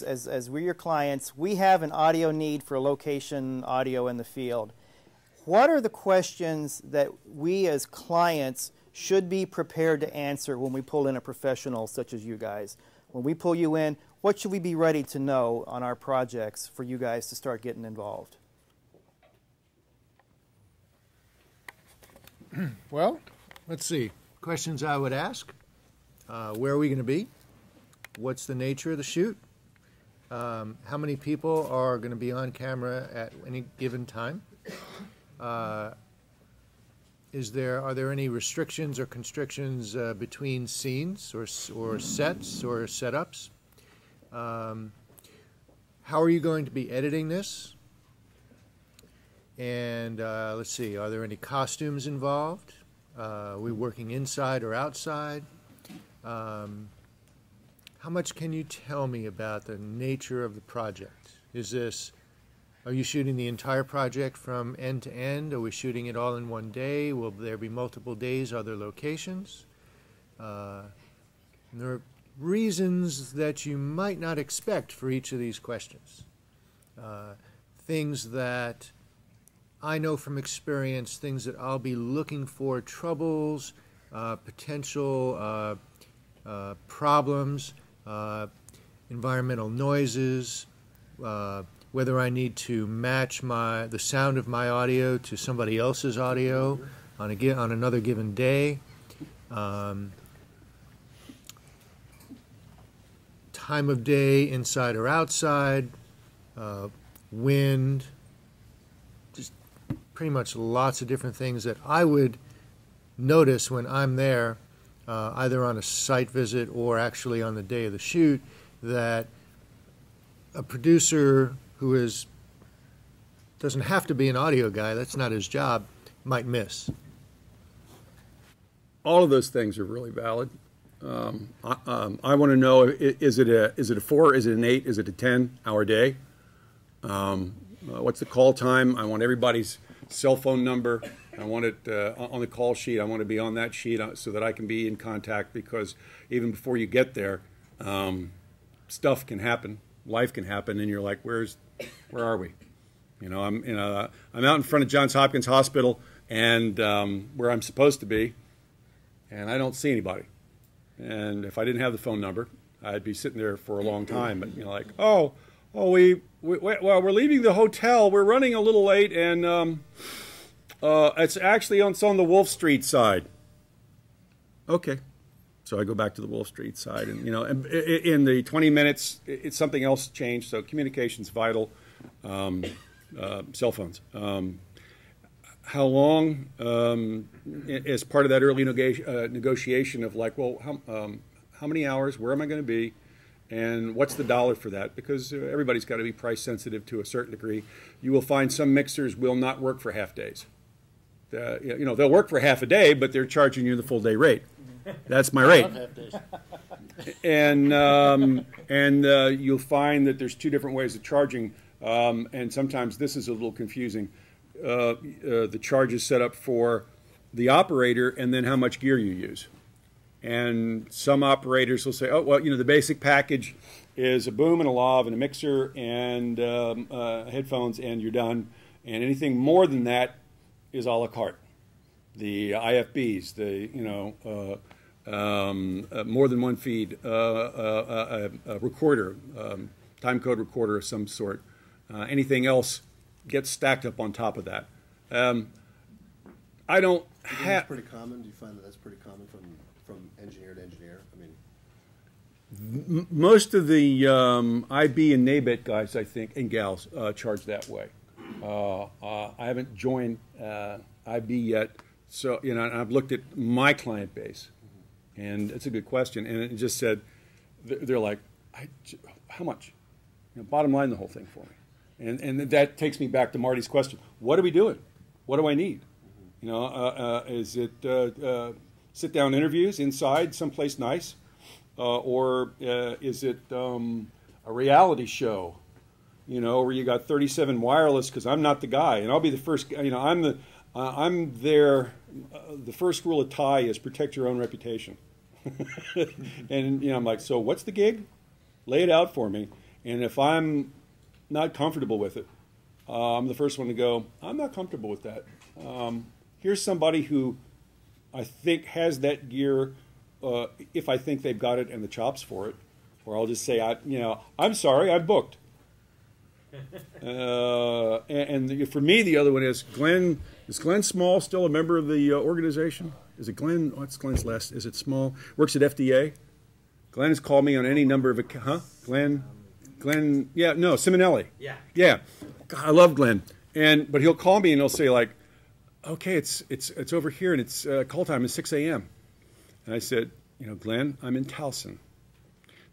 as we're your clients, we have an audio need for location audio in the field. What are the questions that we as clients should be prepared to answer when we pull in a professional such as you guys? When we pull you in, what should we be ready to know on our projects for you guys to start getting involved? Well, let's see. Questions I would ask. Where are we going to be? What's the nature of the shoot? How many people are going to be on camera at any given time? Are there any restrictions or constrictions between scenes or sets or setups? How are you going to be editing this? And let's see, are there any costumes involved? Are we working inside or outside? How much can you tell me about the nature of the project? Are you shooting the entire project from end to end? Are we shooting it all in one day? Will there be multiple days, other locations? There are reasons that you might not expect for each of these questions. Things that I know from experience, things that I'll be looking for, troubles, potential problems, environmental noises, whether I need to match the sound of my audio to somebody else's audio on another given day, time of day, inside or outside, wind, just pretty much lots of different things that I would notice when I'm there, either on a site visit or actually on the day of the shoot, that a producer who doesn't have to be an audio guy, that's not his job, might miss. All of those things are really valid. I want to know, is it a 4, is it an 8, is it a 10-hour day? What's the call time? I want everybody's cell phone number. I want it on the call sheet. I want to be on that sheet so that I can be in contact, because even before you get there, stuff can happen, life can happen, and you're like, where are we? You know, I'm out in front of Johns Hopkins Hospital, and where I'm supposed to be, and I don't see anybody. And if I didn't have the phone number, I'd be sitting there for a long time. But you know, like, well, we're leaving the hotel. We're running a little late, and it's on the Wolf Street side. Okay. So I go back to the Wolf Street side, and you know, in the 20 minutes, it's something else changed. So communication's vital. Cell phones. How long? As part of that early negotiation of like, well, how many hours? Where am I going to be? And what's the dollar for that? Because everybody's got to be price sensitive to a certain degree. You will find some mixers will not work for half days. You know, they'll work for half a day, but they're charging you the full day rate. That's my rate. And you'll find that there's 2 different ways of charging, and sometimes this is a little confusing. The charge is set up for the operator and then how much gear you use. And some operators will say, oh, well, you know, the basic package is a boom and a lav and a mixer and headphones, and you're done. And anything more than that is a la carte. The IFBs, more than one feed, a recorder, time code recorder of some sort. Anything else gets stacked up on top of that. I don't have. That's pretty common. Do you find that that's pretty common from engineer to engineer? I mean, most of the IB and NABIT guys, I think, and gals, charge that way. I haven't joined IB yet, so you know, I've looked at my client base, and it's a good question. And it just said, they're like, how much? You know, bottom line the whole thing for me. And that takes me back to Marty's question. What are we doing? What do I need? You know, is it sit-down interviews inside someplace nice? Or is it a reality show? You know, where you got 37 wireless, because I'm not the guy. And I'll be the first, you know, I'm there. The first rule of TIE is protect your own reputation. And, you know, I'm like, so what's the gig? Lay it out for me. And if I'm not comfortable with it, I'm the first one to go, I'm not comfortable with that. Here's somebody who I think has that gear, if I think they've got it and the chops for it. Or I'll just say, I'm sorry, I'm booked. And for me, the other one is Glenn. Is Glenn Small still a member of the organization? Is it Glenn? What's Glenn's last? Is it Small? Works at FDA. Glenn has called me on any number of Glenn. Yeah, no, Simonelli. Yeah. God, I love Glenn. But he'll call me and he'll say like, okay, it's over here and it's call time is 6 a.m. And I said, Glenn, I'm in Towson.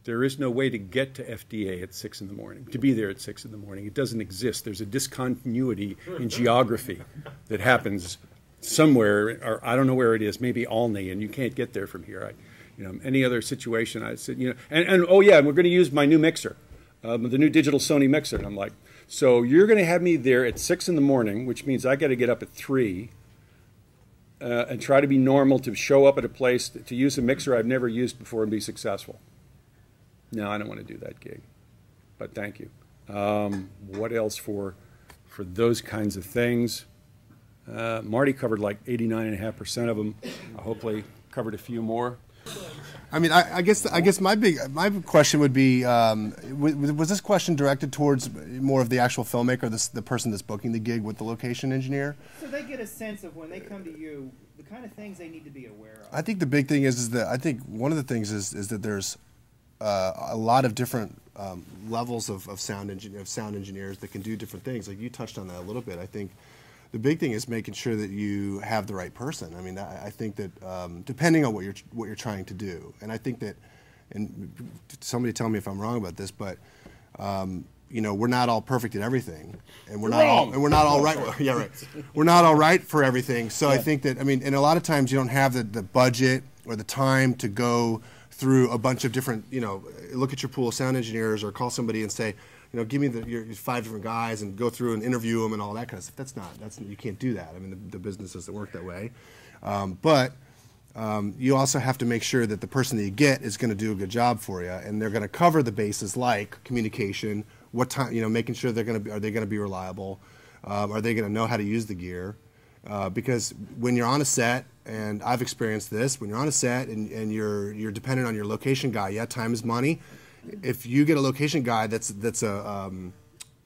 There is no way to get to FDA at 6 in the morning, to be there at 6 in the morning. It doesn't exist. There's a discontinuity in geography that happens somewhere, or I don't know where it is, maybe Olney, and you can't get there from here. Any other situation, I said, and oh yeah, and we're going to use my new mixer, the new digital Sony mixer. And I'm like, so you're going to have me there at 6 in the morning, which means I got to get up at 3 and try to be normal to show up at a place to use a mixer I've never used before and be successful. No, I don't want to do that gig, but thank you. What else for those kinds of things? Marty covered like 89.5% of them. I hopefully covered a few more. I mean, I guess my question would be, was this question directed towards more of the actual filmmaker, the person that's booking the gig with the location engineer? So they get a sense of when they come to you, the kind of things they need to be aware of. I think the big thing is that I think one of the things is that there's a lot of different levels of sound engineers that can do different things. Like you touched on that a little bit. I think the big thing is making sure that you have the right person. I mean, I think that depending on what you're trying to do, and I think that, and somebody tell me if I'm wrong about this, but we're not all perfect at everything, and we're not all right. Yeah, right. We're not all right for everything. So yeah. I think that and a lot of times you don't have the budget or the time to go through a bunch of different, look at your pool of sound engineers or call somebody and say, give me your 5 different guys and go through and interview them and all that kind of stuff. You can't do that. I mean, the business doesn't work that way. But you also have to make sure that the person that you get is going to do a good job for you, and they're going to cover the bases like communication, what time, making sure are they going to be reliable, are they going to know how to use the gear, because when you're on a set, and I've experienced this, when you're on a set and you're dependent on your location guy, yeah, time is money. If you get a location guy that's a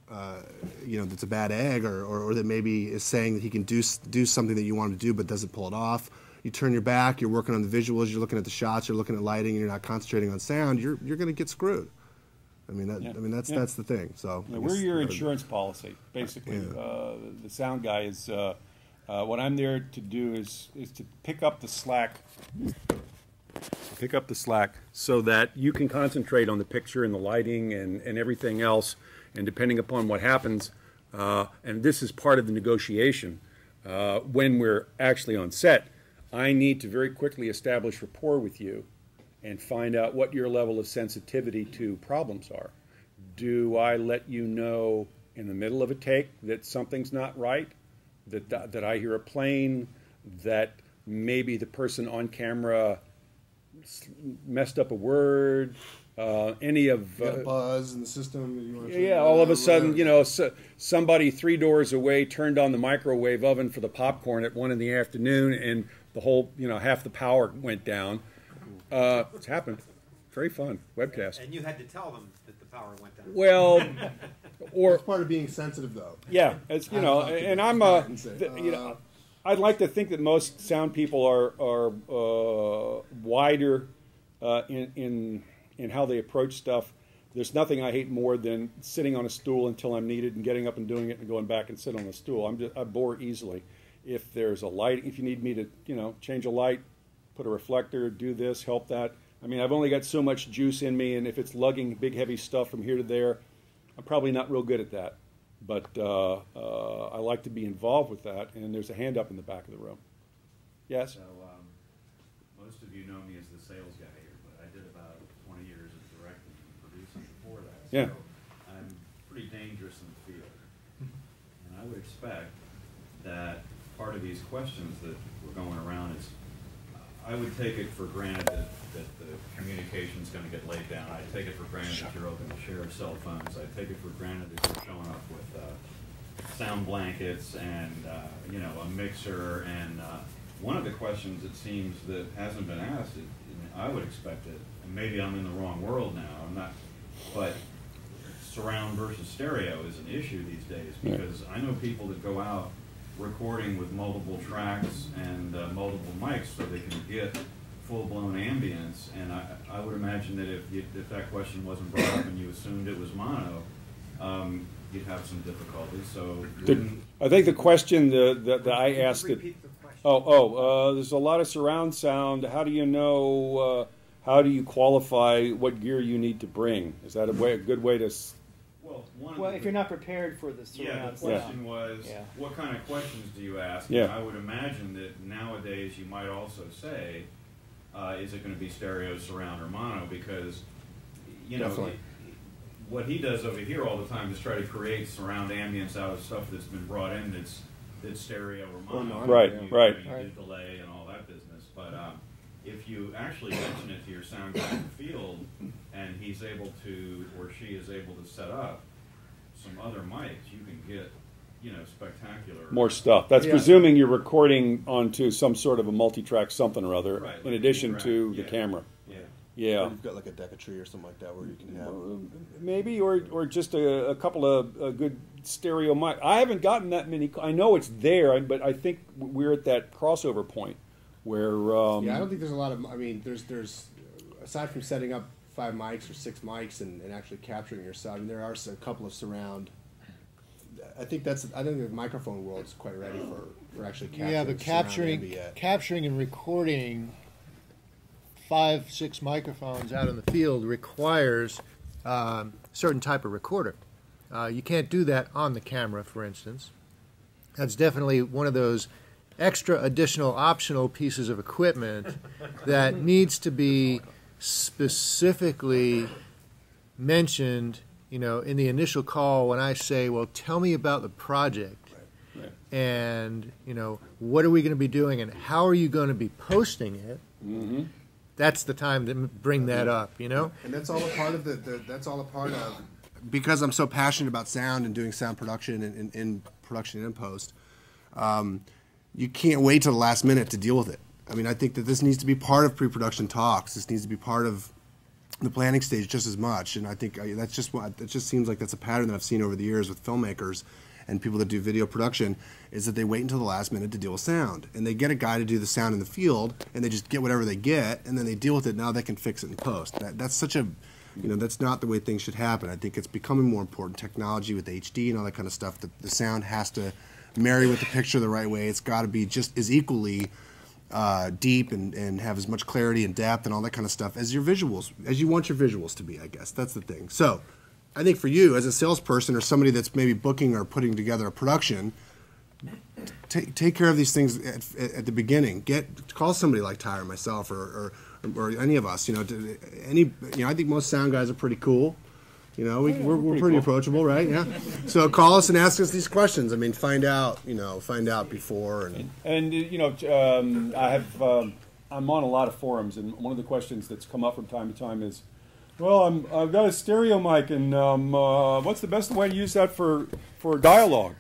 bad egg or that maybe is saying that he can do something that you want him to do but doesn't pull it off, you turn your back, you're working on the visuals, you're looking at the shots, you're looking at lighting, and you're not concentrating on sound, you're going to get screwed. That's the thing. So we're your insurance policy, basically. Yeah. The sound guy is what I'm there to do is to pick up the slack. Pick up the slack so that you can concentrate on the picture and the lighting and everything else. And depending upon what happens, and this is part of the negotiation, when we're actually on set, I need to very quickly establish rapport with you and find out what your level of sensitivity to problems are. Do I let you know in the middle of a take that something's not right, that I hear a plane, that maybe the person on camera messed up a word, any of buzz in the system. All of a sudden, somebody 3 doors away turned on the microwave oven for the popcorn at 1 in the afternoon, and the whole, half the power went down. It's happened. Very fun webcast. And you had to tell them that the power went down. Well, or it's part of being sensitive, though. Yeah, it's and I'm I'd like to think that most sound people are wider in how they approach stuff. There's nothing I hate more than sitting on a stool until I'm needed and getting up and doing it and going back and sit on the stool. I bore easily. If there's a light, if you need me to change a light, put a reflector, do this, help that. I mean, I've only got so much juice in me, and if it's lugging big heavy stuff from here to there, I'm probably not real good at that. But I like to be involved with that, and there's a hand up in the back of the room. Yes? So most of you know me as the sales guy here, but I did about 20 years of directing and producing before that. So yeah. I'm pretty dangerous in the field. And I would expect that part of these questions that we're going around is, I would take it for granted that the communication's going to get laid down. I take it for granted that you're open to share cell phones. I take it for granted that you're showing up with sound blankets and you know, a mixer. And one of the questions it seems that hasn't been asked, I would expect it, and maybe I'm in the wrong world now. I'm not, but surround versus stereo is an issue these days, because I know people that go out recording with multiple tracks and multiple mics so they can get full-blown ambience, and I would imagine that if that question wasn't brought up and you assumed it was mono, you'd have some difficulties. So I think the question that I asked it. There's a lot of surround sound. How do you know? How do you qualify what gear you need to bring? Is that a good way to? Well, if you're not prepared for the surround sound. The question was, what kind of questions do you ask? Yeah. And I would imagine that nowadays you might also say, is it going to be stereo, surround, or mono? Because, you know, what he does over here all the time is try to create surround ambience out of stuff that's been brought in that's stereo or mono. Right. You do delay and all that business. But if you actually mention it to your sound guy in the field, and he's able to, or she is able to set up some other mics, you can get, you know, spectacular. More stuff. That's presuming you're recording onto some sort of a multi-track something or other, right, in addition to the camera. Yeah. Or you've got like a deck of tree or something like that where you can have maybe, or just a couple of good stereo mic. I haven't gotten that many. I know it's there, but I think we're at that crossover point where. I don't think there's a lot of. I mean, there's aside from setting up 5 mics or 6 mics and actually capturing your sound, I mean, there are a couple of surround. I think the microphone world is quite ready for actually capturing. Yeah, but capturing and recording 5, 6 microphones out in the field requires a certain type of recorder. You can't do that on the camera, for instance. That's definitely one of those extra additional optional pieces of equipment that needs to be specifically mentioned, you know, in the initial call when I say, well, tell me about the project. Right. And, you know, what are we going to be doing and how are you going to be posting it? Mm-hmm. That's the time to bring that up, you know? And that's all a part of that's all a part of, because I'm so passionate about sound and doing sound production and in production and post, you can't wait till the last minute to deal with it. I mean, I think that this needs to be part of pre-production talks. This needs to be part of the planning stage just as much. And I think that's just what it just seems like that's a pattern that I've seen over the years with filmmakers and people that do video production, is that they wait until the last minute to deal with sound. And they get a guy to do the sound in the field, and they just get whatever they get, and then they deal with it. Now they can fix it in post. That's such a, you know, that's not the way things should happen. I think it's becoming more important. Technology with HD and all that kind of stuff, the sound has to marry with the picture the right way. It's got to be just as equally deep and have as much clarity and depth and all that kind of stuff as your visuals, as you want your visuals to be, I guess. That's the thing. So I think for you, as a salesperson or somebody that's maybe booking or putting together a production, take care of these things at the beginning. Call somebody like Ty or myself or any of us. You know, I think most sound guys are pretty cool. You know, we're pretty approachable, right? Yeah. So call us and ask us these questions. I mean, find out before and you know, I'm on a lot of forums, and one of the questions that's come up from time to time is, well, I've got a stereo mic, and what's the best way to use that for dialogue?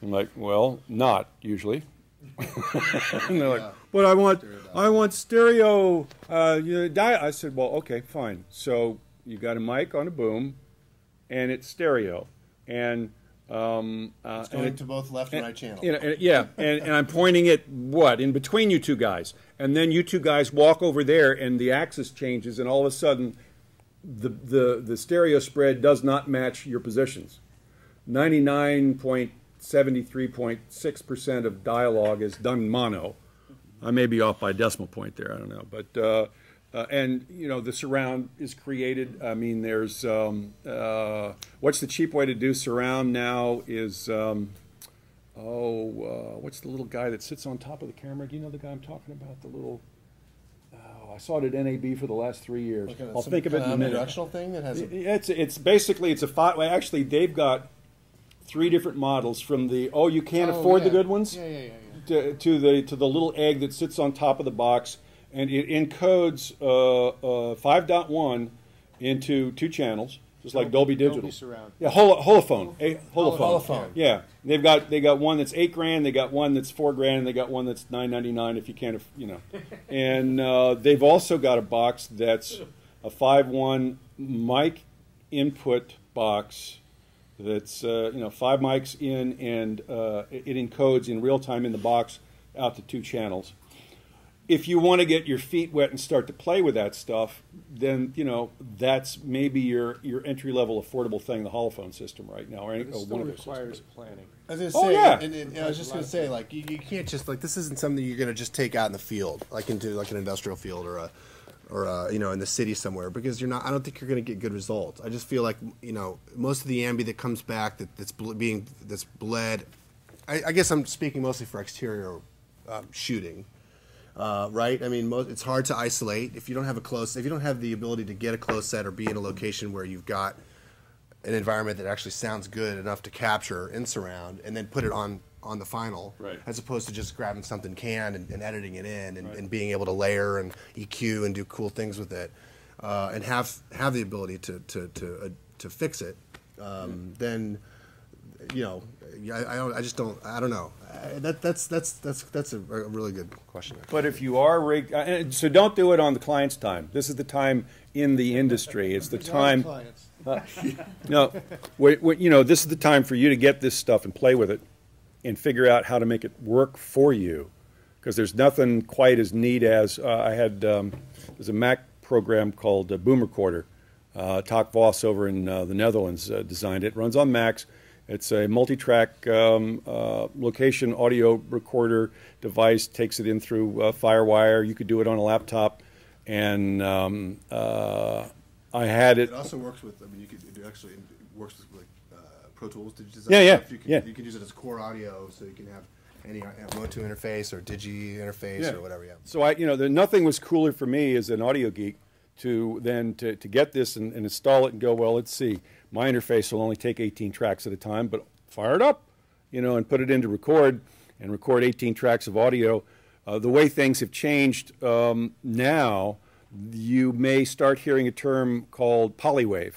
I'm like, well, not usually. And they're like, but I want stereo. I said, well, okay, fine. So you got a mic on a boom, and it's stereo, and it's going to both left and right channel. And I'm pointing it in between you two guys, and then you two guys walk over there, and the axis changes, and all of a sudden, the stereo spread does not match your positions. 99.73.6% of dialogue is done mono. I may be off by a decimal point there. I don't know, but and you know, the surround is created. I mean, there's what's the cheap way to do surround now is what's the little guy that sits on top of the camera? Do you know the guy I'm talking about? The little I saw it at NAB for the last 3 years. I'll think of it in a minute. Directional thing that has it's basically a five. Well, actually, they've got 3 different models from the you can't afford the good ones to the little egg that sits on top of the box, and it encodes 5.1 into 2 channels, just like Dolby Digital. Dolby Surround. Yeah, holophone. Holophone. Holophone. Yeah, they got one that's $8,000, they got one that's $4,000, and they got one that's $999 if you can't, And they've also got a box that's a 5.1 mic input box. That's 5 mics in, and it encodes in real time in the box out to 2 channels. If you want to get your feet wet and start to play with that stuff, then that's maybe your entry level affordable thing, the holophone system right now. Or It still one of requires planning. I was gonna say, yeah. and I was just gonna say, like, you can't just, like, this isn't something you're gonna just take out in the field, like into like an industrial field or in the city somewhere, because you're not. I don't think you're gonna get good results. I just feel like most of the ambi that comes back that's bled. I guess I'm speaking mostly for exterior shooting. Right? I mean, it's hard to isolate if you don't have the ability to get a close set or be in a location where you've got an environment that actually sounds good enough to capture in surround and then put it on the final, right, as opposed to just grabbing something canned and editing it in and being able to layer and EQ and do cool things with it, and have the ability to fix it. Then I just don't. I don't know. That's a really good question. But if you are rigged, so don't do it on the client's time. This is the time in the industry. It's the time. This is the time for you to get this stuff and play with it, and figure out how to make it work for you. Because there's nothing quite as neat as there's a Mac program called Boom Recorder. Tak Vos over in the Netherlands designed it. It runs on Macs. It's a multi-track location audio recorder device. Takes it in through FireWire. You could do it on a laptop, and I had it. It also works with. I mean, it actually works with like Pro Tools. Yeah. You can use it as core audio, so you can have any Motu interface or Digi interface or whatever. Yeah. So nothing was cooler for me as an audio geek to get this and install it and go, well, let's see. My interface will only take 18 tracks at a time, but fire it up, and put it into record 18 tracks of audio. The way things have changed now, you may start hearing a term called polywave.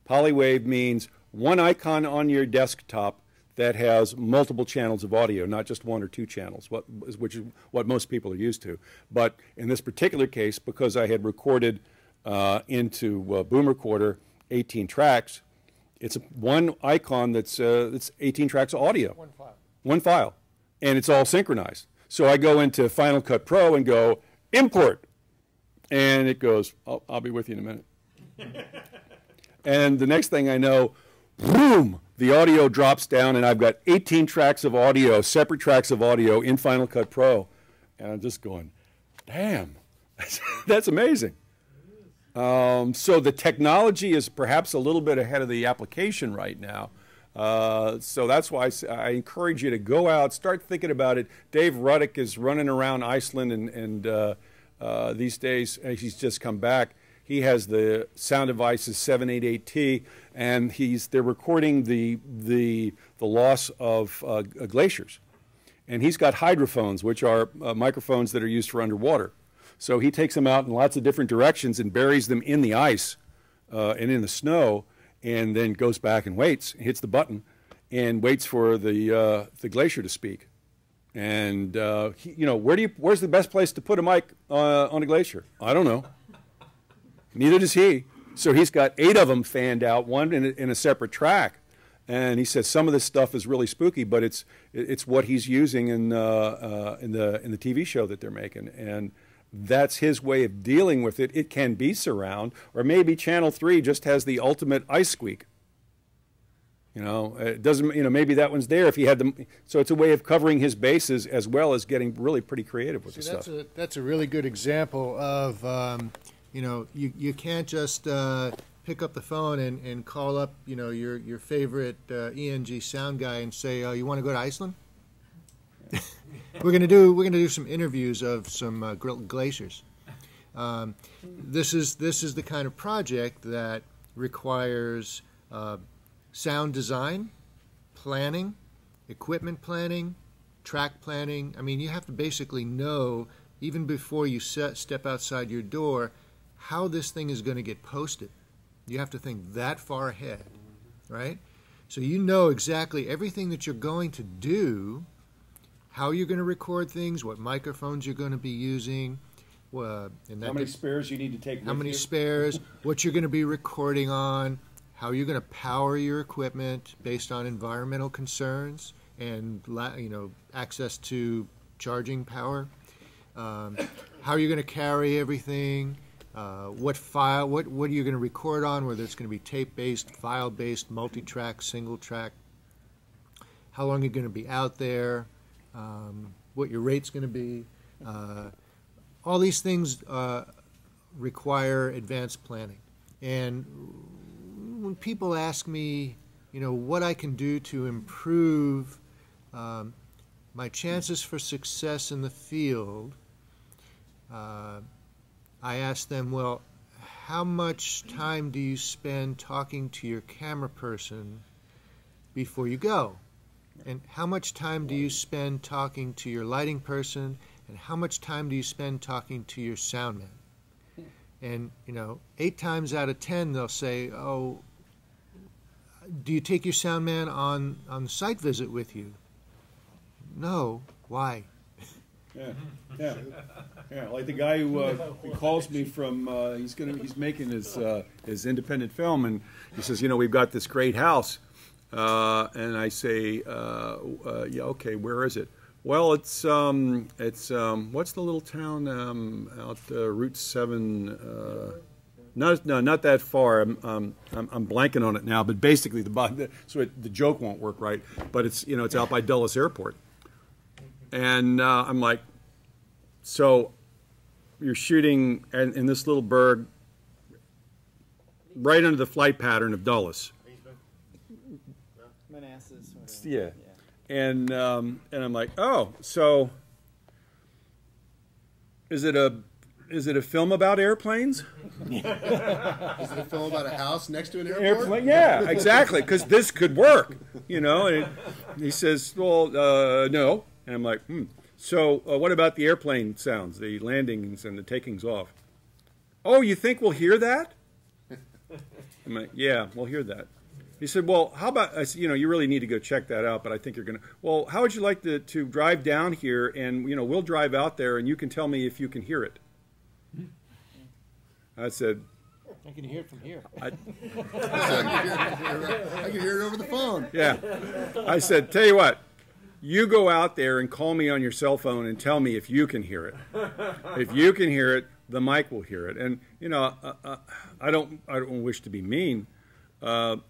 Polywave means one icon on your desktop that has multiple channels of audio, not just 1 or 2 channels, which is what most people are used to. But in this particular case, because I had recorded into Boom Recorder 18 tracks, it's one icon that's 18 tracks of audio. One file. And it's all synchronized. So I go into Final Cut Pro and go, import. And it goes, I'll be with you in a minute. And the next thing I know, boom, the audio drops down, and I've got 18 tracks of audio, separate tracks of audio in Final Cut Pro. And I'm just going, damn, that's amazing. So the technology is perhaps a little bit ahead of the application right now. So that's why I encourage you to go out, start thinking about it. Dave Ruddick is running around Iceland, and these days he's just come back. He has the sound devices 788T, and they're recording the loss of glaciers. And he's got hydrophones, which are microphones that are used for underwater. So he takes them out in lots of different directions and buries them in the ice and in the snow, and then goes back and waits, hits the button, and waits for the glacier to speak. And where's the best place to put a mic on a glacier? I don't know. Neither does he. So he's got 8 of them fanned out, one in a separate track. And he says some of this stuff is really spooky, but it's what he's using in the TV show that they're making. And that's his way of dealing with it. It can be surround, or maybe Channel 3 just has the ultimate ice squeak. It doesn't. Maybe that one's there if he had them. So it's a way of covering his bases as well as getting really pretty creative with the stuff. That's a really good example of you can't just pick up the phone and call up your favorite ENG sound guy and say, oh, you want to go to Iceland? We're gonna do some interviews of some glaciers. This is the kind of project that requires sound design, planning, equipment planning, track planning. I mean, you have to basically know even before you step outside your door, how this thing is going to get posted. You have to think that far ahead, right? So you know exactly everything that you're going to do, how you're going to record things, what microphones you're going to be using, and How many spares you need to take how with many you? spares, what you're going to be recording on, how you're going to power your equipment based on environmental concerns and access to charging power, how you're going to carry everything, what are you going to record on, whether it's going to be tape-based, file-based, multi-track, single-track, how long you're going to be out there, what your rate's going to be. All these things require advanced planning. And when people ask me, what I can do to improve my chances for success in the field, I ask them, well, how much time do you spend talking to your camera person before you go? And how much time do you spend talking to your lighting person? And how much time do you spend talking to your sound man? And, 8 times out of 10, they'll say, oh, do you take your sound man on the site visit with you? No. Why? Yeah. Like the guy who calls me from he's making his independent film, and he says, we've got this great house, and I say, yeah, okay, where is it? Well, it's what's the little town out Route 7? Not that far. I'm blanking on it now, but basically the joke won't work right. But it's out by Dulles Airport, and I'm like, so you're shooting in this little burg right under the flight pattern of Dulles. Manassas. Yeah. And I'm like, oh, so is it a film about airplanes? Is it a film about a house next to an airport? Airplane, yeah, exactly, because this could work, And he says, well, no, and I'm like, So what about the airplane sounds, the landings and the takings off? Oh, you think we'll hear that? I'm like, yeah, we'll hear that. He said, well, how about, I said, you really need to go check that out, but I think you're going to, well, how would you like to drive down here and, we'll drive out there and you can tell me if you can hear it? I said, I can hear it from here. I can hear it over the phone. Yeah. I said, tell you what, you go out there and call me on your cell phone and tell me if you can hear it. If you can hear it, the mic will hear it. And, I don't wish to be mean, but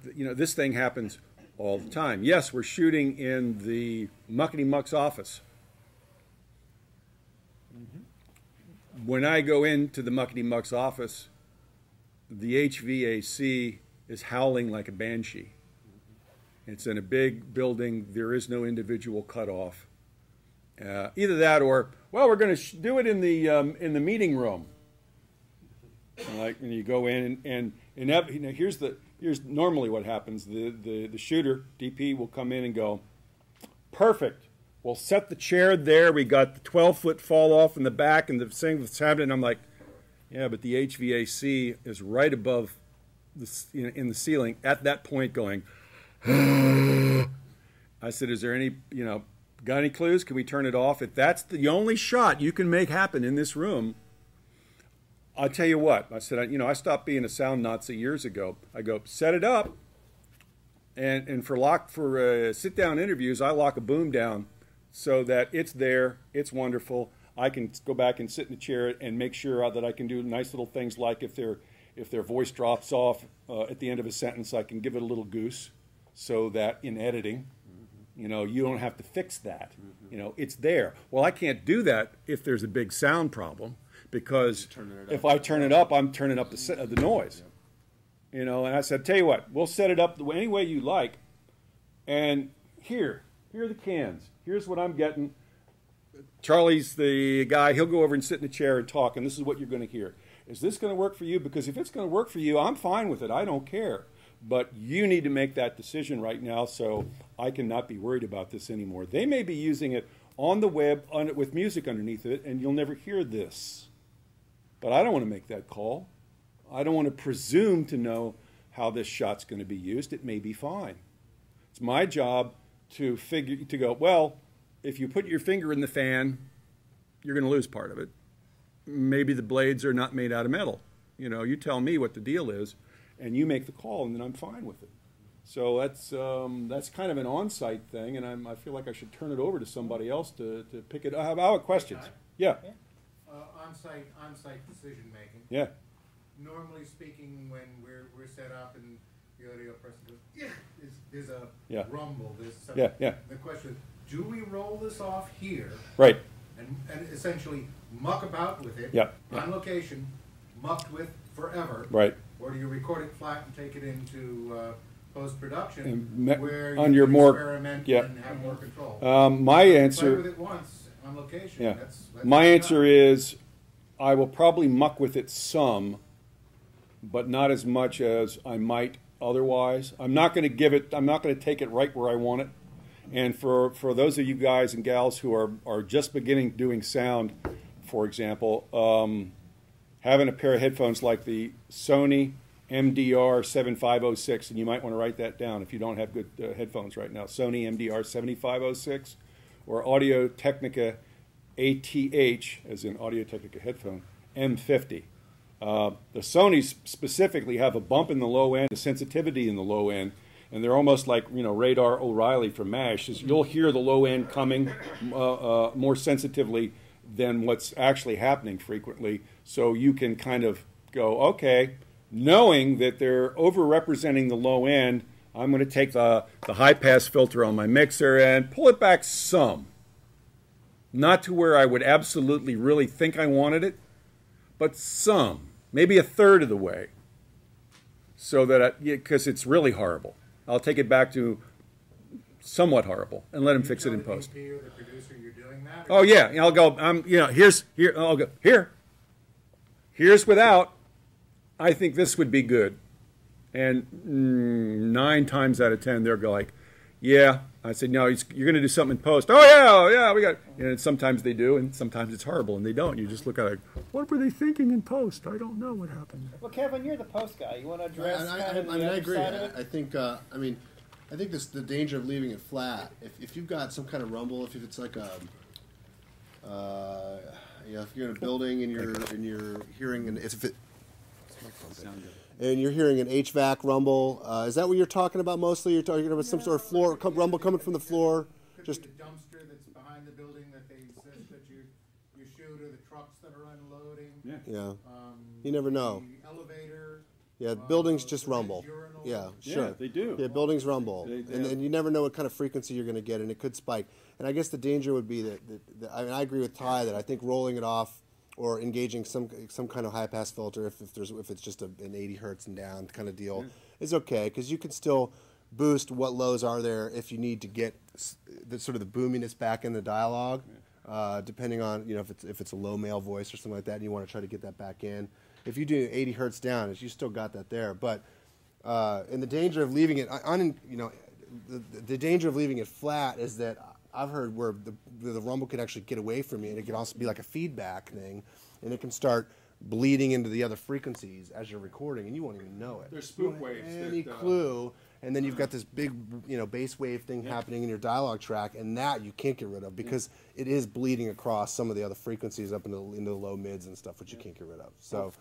this thing happens all the time. Yes, we're shooting in the Muckety Muck's office. When I go into the Muckety Muck's office, the HVAC is howling like a banshee. It's in a big building. There is no individual cutoff. Either that or, well, we're going to do it in the meeting room. Like when you go in and here's normally what happens. The shooter DP will come in and go, perfect. We'll set the chair there. We got the 12-foot fall off in the back and the thing that's happening. And I'm like, yeah, but the HVAC is right above in the ceiling at that point going. I said, is there any got any clues? Can we turn it off? If that's the only shot you can make happen in this room, I'll tell you what. I said, I stopped being a sound Nazi years ago. I go, set it up, and for sit-down interviews, I lock a boom down so that it's there, it's wonderful. I can go back and sit in the chair and make sure that I can do nice little things like if their voice drops off at the end of a sentence, I can give it a little goose so that in editing, you don't have to fix that. It's there. Well, I can't do that if there's a big sound problem. Because if I turn it up, I'm turning up the noise. And I said, tell you what, we'll set it up any way you like. And here are the cans. Here's what I'm getting. Charlie's the guy. He'll go over and sit in the chair and talk, and this is what you're going to hear. Is this going to work for you? Because if it's going to work for you, I'm fine with it. I don't care. But you need to make that decision right now, so I cannot be worried about this anymore. They may be using it on the web with music underneath it, and you'll never hear this. But I don't want to make that call. I don't want to presume to know how this shot's going to be used. It may be fine. It's my job to go, well, if you put your finger in the fan, you're going to lose part of it. Maybe the blades are not made out of metal. You know, you tell me what the deal is, and you make the call, and then I'm fine with it. So that's kind of an on-site thing, and I feel like I should turn it over to somebody else to pick it up. How about questions? Yeah. On-site decision making. Yeah. Normally speaking, when we're set up and the audio person goes, there's a rumble. There's something. Yeah. The question is, do we roll this off here? Right. And essentially muck about with it on location, mucked with forever. Right. Or do you record it flat and take it into post-production where on you your can more, experiment and have more control? My answer. Play with it once on location. Yeah. That's my answer is, I will probably muck with it some, but not as much as I might otherwise. I'm not going to give it. I'm not going to take it right where I want it. And for those of you guys and gals who are just beginning doing sound, for example, having a pair of headphones like the Sony MDR 7506, and you might want to write that down if you don't have good headphones right now, Sony MDR 7506 or Audio Technica ATH, as in Audio Technica headphone, M50. The Sonys specifically have a bump in the low end, a sensitivity in the low end, and they're almost like, you know, Radar O'Reilly from MASH. You'll hear the low end coming more sensitively than what's actually happening frequently, so you can kind of go, okay, knowing that they're overrepresenting the low end, I'm going to take the high-pass filter on my mixer and pull it back some. Not to where I would absolutely really think I wanted it, but some, maybe a third of the way, so that, because it's really horrible. I'll take it back to somewhat horrible and let him fix it in post. The producer, you're doing that? Oh yeah, I'll go. I'll go here. Here's without. I think this would be good, and 9 times out of 10 they'll go like, yeah. I said, no, you're going to do something in post. Oh yeah, we got. And sometimes they do, and sometimes it's horrible, and they don't. You just look at it, like, what were they thinking in post? I don't know what happened. Well, Kevin, you're the post guy. You want to address I agree. I think I think the danger of leaving it flat. If you've got some kind of rumble, if it's like a if you're in a building and you're hearing and you're hearing an HVAC rumble, is that what you're talking about mostly? You're talking about some sort of floor rumble coming from the floor. Just the dumpster that's behind the building that they insist that you shoot, or the trucks that are unloading. Yeah. You never know. The elevator. Yeah, buildings just rumble. Yeah, sure. Yeah, they do. Yeah, buildings rumble, and you never know what kind of frequency you're going to get, and it could spike. And I guess the danger would be that I agree with Ty that I think rolling it off or engaging some kind of high pass filter if it's just an 80 hertz and down kind of deal is okay, because you can still boost what lows are there if you need to get the sort of the boominess back in the dialogue, depending on if it's a low male voice or something like that, and you want to try to get that back in. If you do 80 hertz down, you still got that there. But and the danger of leaving it the danger of leaving it flat is that I've heard where the rumble can actually get away from you, and it can also be like a feedback thing, and it can start bleeding into the other frequencies as you're recording, and you won't even know it. There's spook waves. Any clue, and then you've got this big, bass wave thing happening in your dialogue track, and that you can't get rid of because it is bleeding across some of the other frequencies up into the low mids and stuff, which you can't get rid of. So,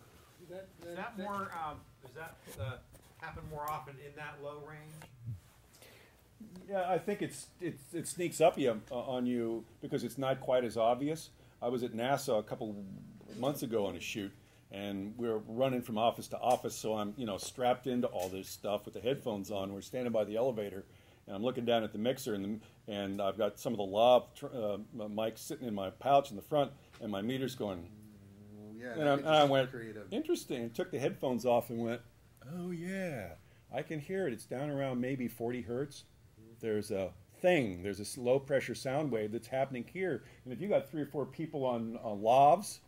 Does that happen more often in that low range? Yeah, I think it sneaks up on you because it's not quite as obvious. I was at NASA a couple months ago on a shoot, and we were running from office to office, so I'm strapped into all this stuff with the headphones on. We're standing by the elevator, and I'm looking down at the mixer, and I've got some of the lav mics sitting in my pouch in the front, and my meter's going. yeah, And I went, interesting, and took the headphones off and went, oh yeah, I can hear it. It's down around maybe 40 hertz. There's a low pressure sound wave that's happening here. And if you got 3 or 4 people on lavs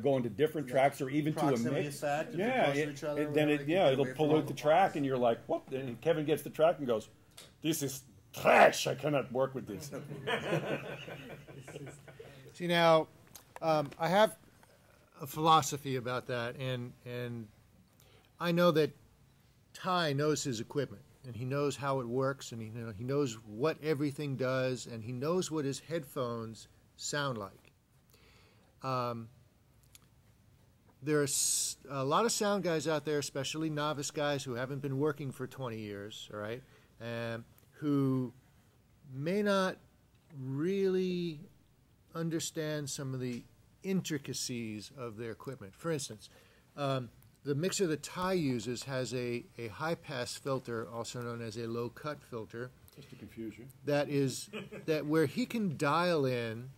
going to different tracks or even to a mix, it'll pollute the track, and you're like, what? And Kevin gets the track and goes, this is trash. I cannot work with this. See now, I have a philosophy about that, and I know that Ty knows his equipment, and he knows how it works, and he knows what everything does, and he knows what his headphones sound like. There's a lot of sound guys out there, especially novice guys who haven't been working for 20 years, all right, who may not really understand some of the intricacies of their equipment. For instance, the mixer that Ty uses has a high-pass filter, also known as a low-cut filter. Just to confuse you. That where he can dial in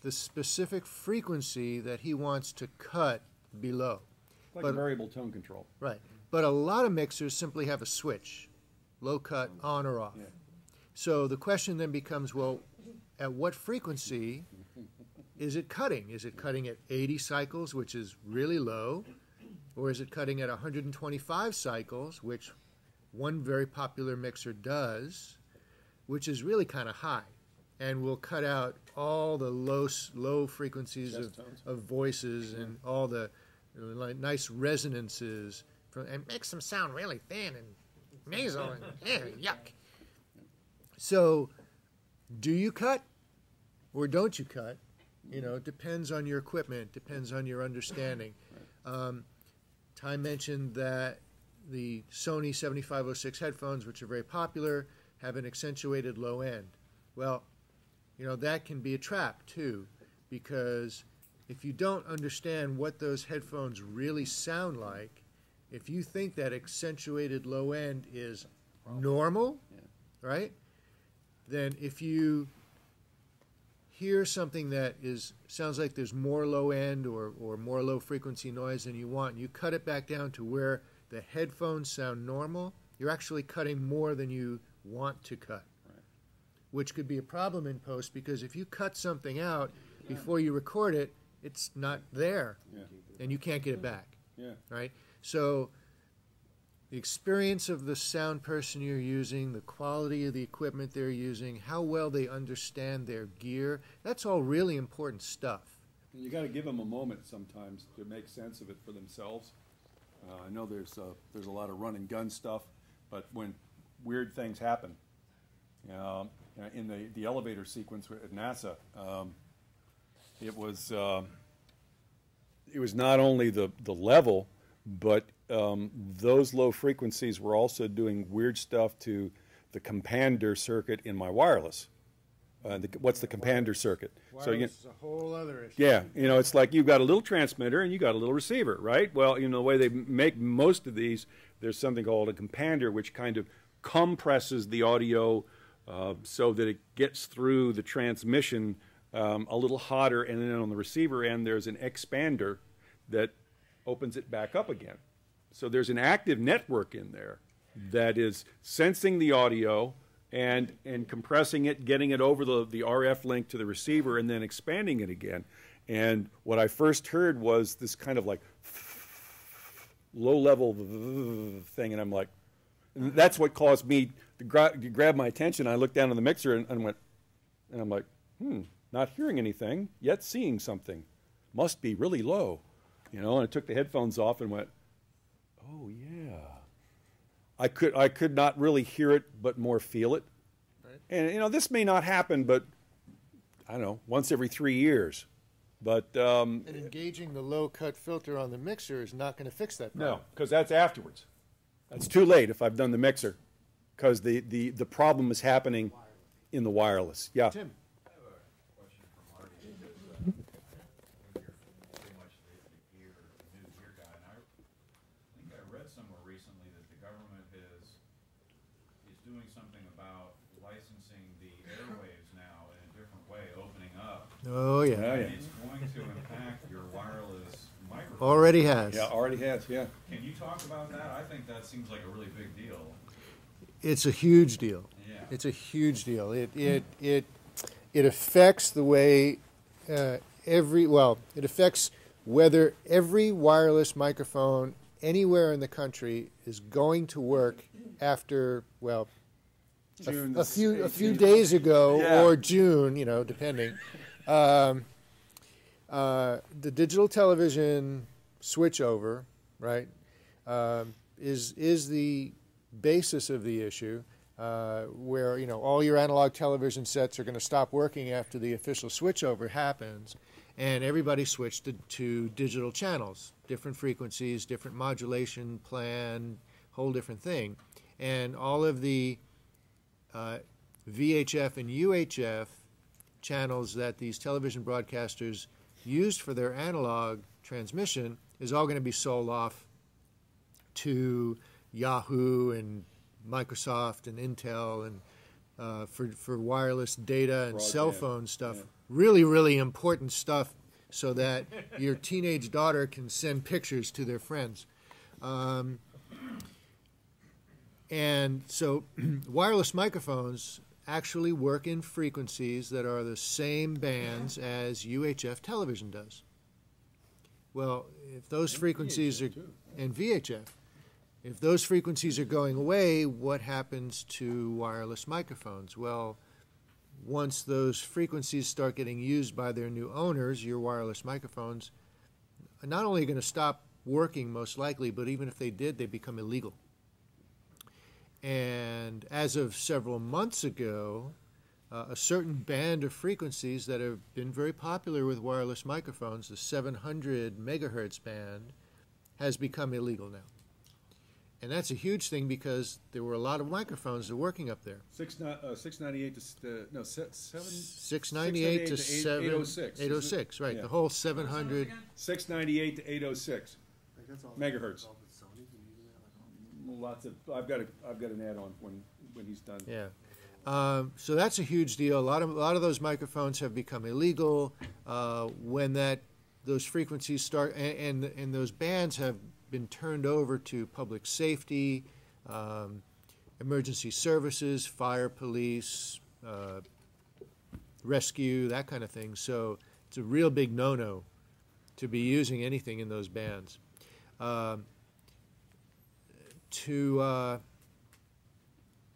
the specific frequency that he wants to cut below. Like a variable tone control. Right. But a lot of mixers simply have a switch, low cut, on or off. Yeah. So the question then becomes, well, at what frequency is it cutting? Is it cutting at 80 cycles, which is really low? Or is it cutting at 125 cycles, which one very popular mixer does, which is really kind of high, and will cut out all the low frequencies of voices and all the nice resonances, and makes them sound really thin and nasal and yuck. So, do you cut or don't you cut? It depends on your equipment, depends on your understanding. Ty mentioned that the Sony 7506 headphones, which are very popular, have an accentuated low end. Well, that can be a trap too, because if you don't understand what those headphones really sound like, if you think that accentuated low end is normal, right? Then if you hear something that sounds like there's more low end or more low frequency noise than you want, and you cut it back down to where the headphones sound normal, you're actually cutting more than you want to cut. Which could be a problem in post, because if you cut something out before you record it, it's not there, and you can't get it back. Right? So the experience of the sound person you're using, the quality of the equipment they're using, how well they understand their gear, that's all really important stuff. You got to give them a moment sometimes to make sense of it for themselves. I know there's a lot of run and gun stuff, but when weird things happen, in the elevator sequence at NASA, it was not only the level, but those low frequencies were also doing weird stuff to the compander circuit in my wireless. What's the compander circuit? Wireless is a whole other issue. Yeah, it's like you've got a little transmitter and you got a little receiver, right? Well, the way they make most of these, there's something called a compander, which kind of compresses the audio so that it gets through the transmission a little hotter, and then on the receiver end there's an expander that opens it back up again. So there's an active network in there that is sensing the audio and compressing it, getting it over the RF link to the receiver, and then expanding it again. And what I first heard was this kind of like low-level thing, and I'm like, that's what caused me to grab my attention. I looked down on the mixer and I'm like, not hearing anything, yet seeing something. Must be really low. And I took the headphones off and went, oh yeah. I could not really hear it, but more feel it. Right. And this may not happen, but I don't know, once every 3 years. But and engaging the low cut filter on the mixer is not going to fix that problem. No, because that's afterwards. That's too late if I've done the mixer, because the problem is happening in the wireless. Yeah. Tim. I have a question for Marty, because you're pretty much the new gear guy, and I think I read somewhere recently that the government is doing something about licensing the airwaves now in a different way, opening up. Oh yeah. And it's going to impact your wireless microphone. Already has. Yeah, already has, yeah. Can you talk about that? I think that seems like a really big deal. It's a huge deal. Yeah. It's a huge deal. It affects the way it affects whether every wireless microphone anywhere in the country is going to work after, June. a few days ago, Yeah. or June, depending. The digital television switchover, right, is the basis of the issue, where all your analog television sets are going to stop working after the official switchover happens, and everybody switched to digital channels, different frequencies, different modulation plan, whole different thing, and all of the VHF and UHF channels that these television broadcasters used for their analog transmission is all going to be sold off to Yahoo and Microsoft and Intel and for wireless data and cell Broadband, phone stuff. yeah. Really, really important stuff so that your teenage daughter can send pictures to their friends. And so wireless microphones actually work in frequencies that are the same bands as UHF television does. Well, if those frequencies are, and VHF, if those frequencies are going away, what happens to wireless microphones? Well, once those frequencies start getting used by their new owners, your wireless microphones are not only going to stop working most likely, but even if they did, they become illegal. And as of several months ago, a certain band of frequencies that have been very popular with wireless microphones, the 700 megahertz band, has become illegal now. And that's a huge thing because there were a lot of microphones that were working up there. 698 to no 7 698 to 806. 806, right? Yeah. The whole 700. 698 to 806 Like that's all megahertz. all the Sony's been using that, like, Lots of. I've got an add-on when he's done. Yeah. So that's a huge deal. A lot of those microphones have become illegal when those frequencies start, and those bands have been turned over to public safety, emergency services, fire, police, rescue, that kind of thing. So it's a real big no-no to be using anything in those bands. To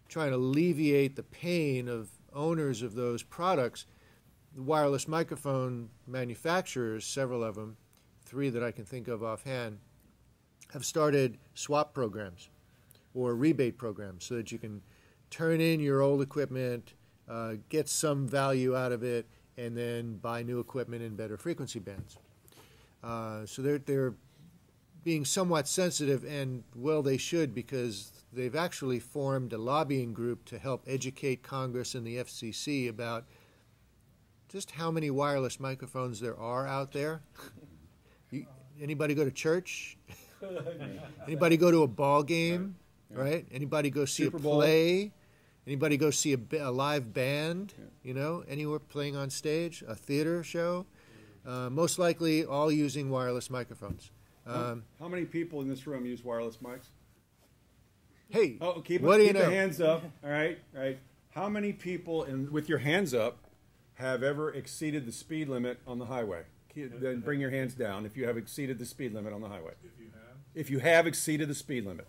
try and alleviate the pain of owners of those products, the wireless microphone manufacturers, several of them, 3 that I can think of offhand, have started swap programs or rebate programs so that you can turn in your old equipment, get some value out of it, and then buy new equipment in better frequency bands. So they're being somewhat sensitive, and well, they should, because they've actually formed a lobbying group to help educate Congress and the FCC about just how many wireless microphones there are out there. Anybody go to church? Anybody go to a ball game? Yeah. Right? Anybody go see Super a Bowl? play? Anybody go see a live band? Anywhere playing on stage? A theater show? Most likely all using wireless microphones. How many people in this room use wireless mics? Hey, Oh, keep what do you the know? hands up. All right. How many people, with your hands up, have ever exceeded the speed limit on the highway? Then bring your hands down if you have exceeded the speed limit on the highway. If you have exceeded the speed limit.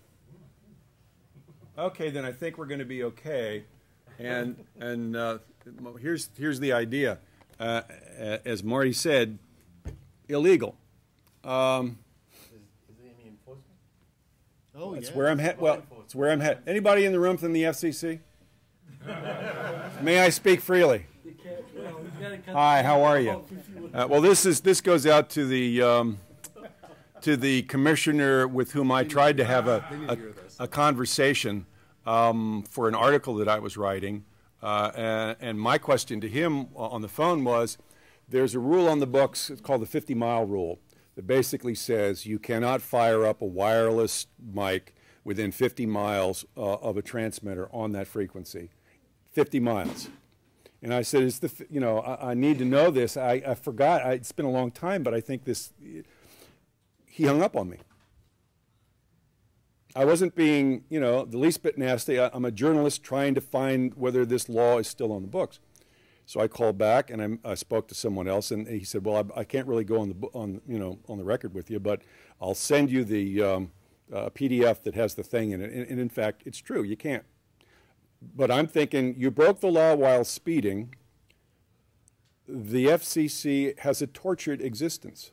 Okay, then I think we're going to be okay. And here's the idea. As Marty said, illegal. Is there any enforcement? Oh, That's yeah. where I'm headed. Well, it's where I'm headed. Anybody in the room from the FCC? May I speak freely? Hi, how are you? Well, this goes out to the commissioner with whom I tried to have a conversation for an article that I was writing, and my question to him on the phone was, there's a rule on the books, it's called the 50-mile rule, that basically says you cannot fire up a wireless mic within 50 miles of a transmitter on that frequency. 50 miles. And I said, I need to know this. I forgot. It's been a long time, but I think this. He hung up on me. I wasn't being, the least bit nasty. I'm a journalist trying to find whether this law is still on the books. So I called back and I spoke to someone else, and he said, "Well, I can't really go on the record with you, but I'll send you the PDF that has the thing in it." And in fact, it's true. You can't. But I'm thinking, you broke the law while speeding. The FCC has a tortured existence.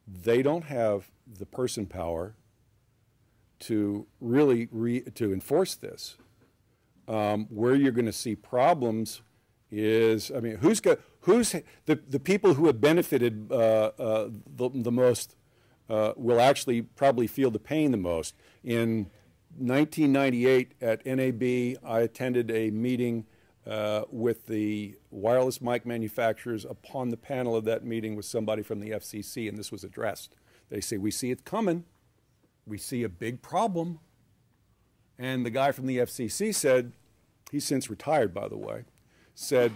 They don't have the person power to really to enforce this. Where you're going to see problems is, I mean, who's the people who have benefited the most will actually probably feel the pain the most. In 1998 at NAB, I attended a meeting with the wireless mic manufacturers. Upon the panel of that meeting was somebody from the FCC, and this was addressed. They say, we see it coming. We see a big problem. And the guy from the FCC said, he's since retired, by the way, said,